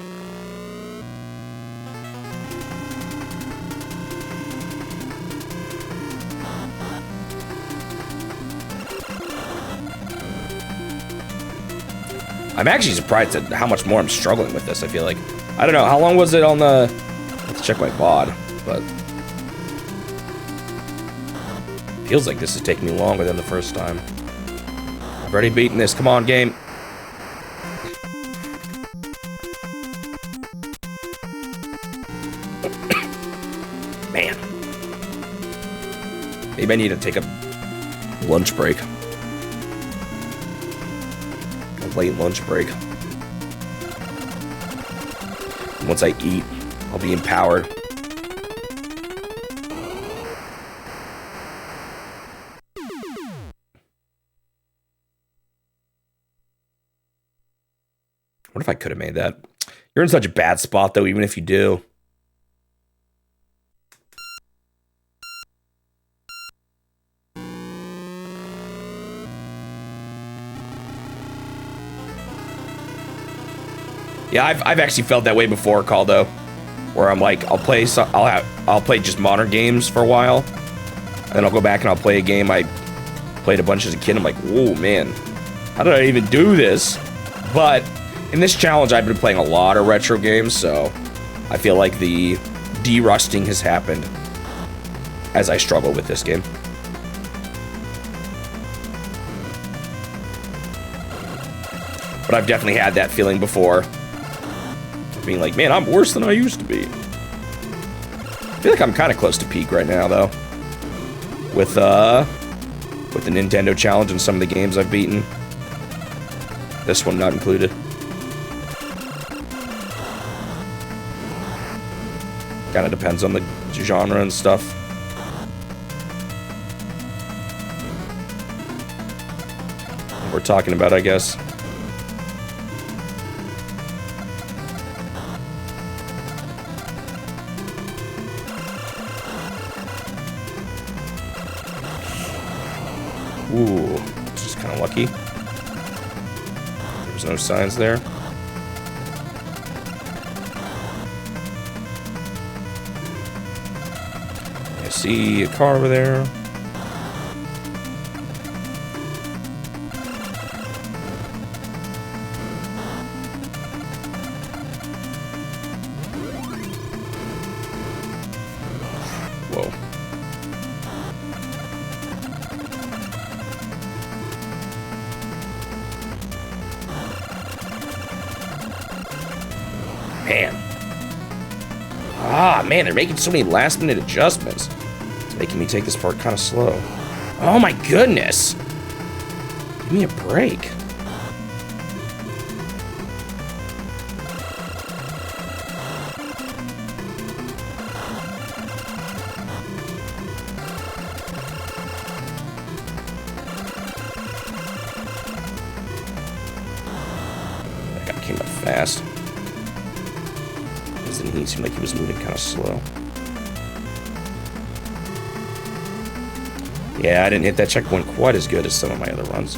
I'm actually surprised at how much more I'm struggling with this, I feel like. I don't know, how long was it on the... Let's check my VOD, but... Feels like this is taking me longer than the first time. I've already beaten this, come on, game. Man. Maybe I need to take a lunch break. Late lunch break. Once I eat, I'll be empowered. What if I could have made that? You're in such a bad spot, though, even if you do. Yeah, I've actually felt that way before, Caldo, where I'm like, I'll play just modern games for a while, and then I'll go back and I'll play a game I played a bunch as a kid. I'm like, whoa, man, how did I even do this? But in this challenge, I've been playing a lot of retro games, so I feel like the de-rusting has happened as I struggle with this game. But I've definitely had that feeling before. Being like, man, I'm worse than I used to be. I feel like I'm kind of close to peak right now, though. With the Nintendo Challenge and some of the games I've beaten. This one not included. Kind of depends on the genre and stuff. What we're talking about, I guess. Ooh, this is kind of lucky. There was no signs there. I see a car over there. Whoa. Man. Ah, man, they're making so many last-minute adjustments. It's making me take this part kind of slow. Oh my goodness! Give me a break. That guy came up fast. He seemed like he was moving kind of slow. Yeah, I didn't hit that checkpoint quite as good as some of my other runs.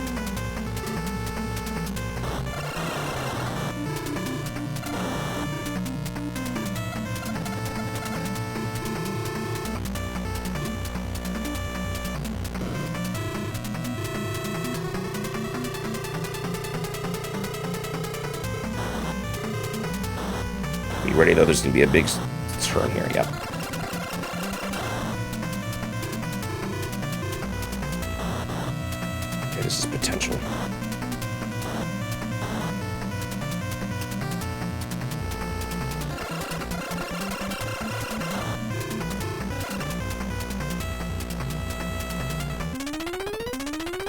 Be ready though, there's gonna be a big turn here, yep. Okay, this is potential.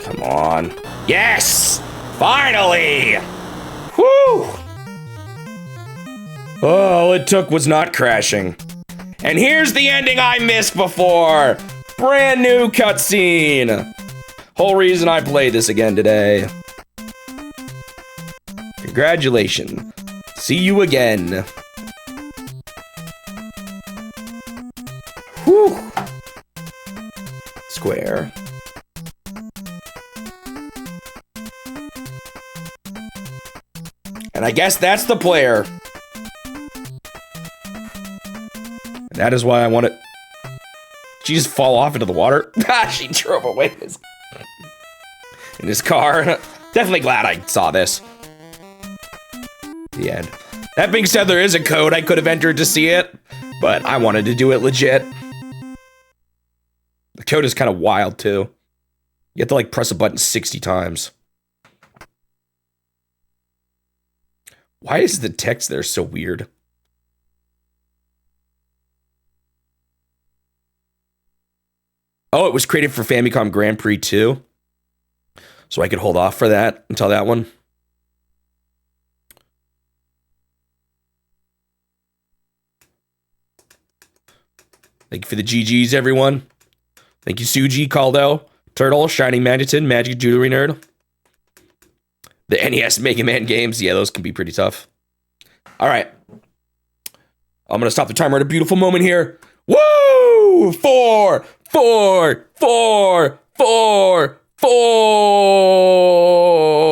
Come on. Yes! Finally! Whew! All it took was not crashing. And here's the ending I missed before! Brand new cutscene! Whole reason I played this again today. Congratulations. See you again. Whew. Square. And I guess that's the player. That is why I want it. Did she just fall off into the water? She drove away in his car. Definitely glad I saw this. The end. That being said, there is a code I could have entered to see it, but I wanted to do it legit. The code is kind of wild, too. You have to, like, press a button 60 times. Why is the text there so weird? Oh, it was created for Famicom Grand Prix 2. So I could hold off for that until that one. Thank you for the GGs, everyone. Thank you, Suji, Caldo, Turtle, Shining Magneton, Magic Jewelry Nerd. The NES Mega Man games, yeah, those can be pretty tough. All right. I'm going to stop the timer at a beautiful moment here. Woo! 4, 4, 4, 4, 4.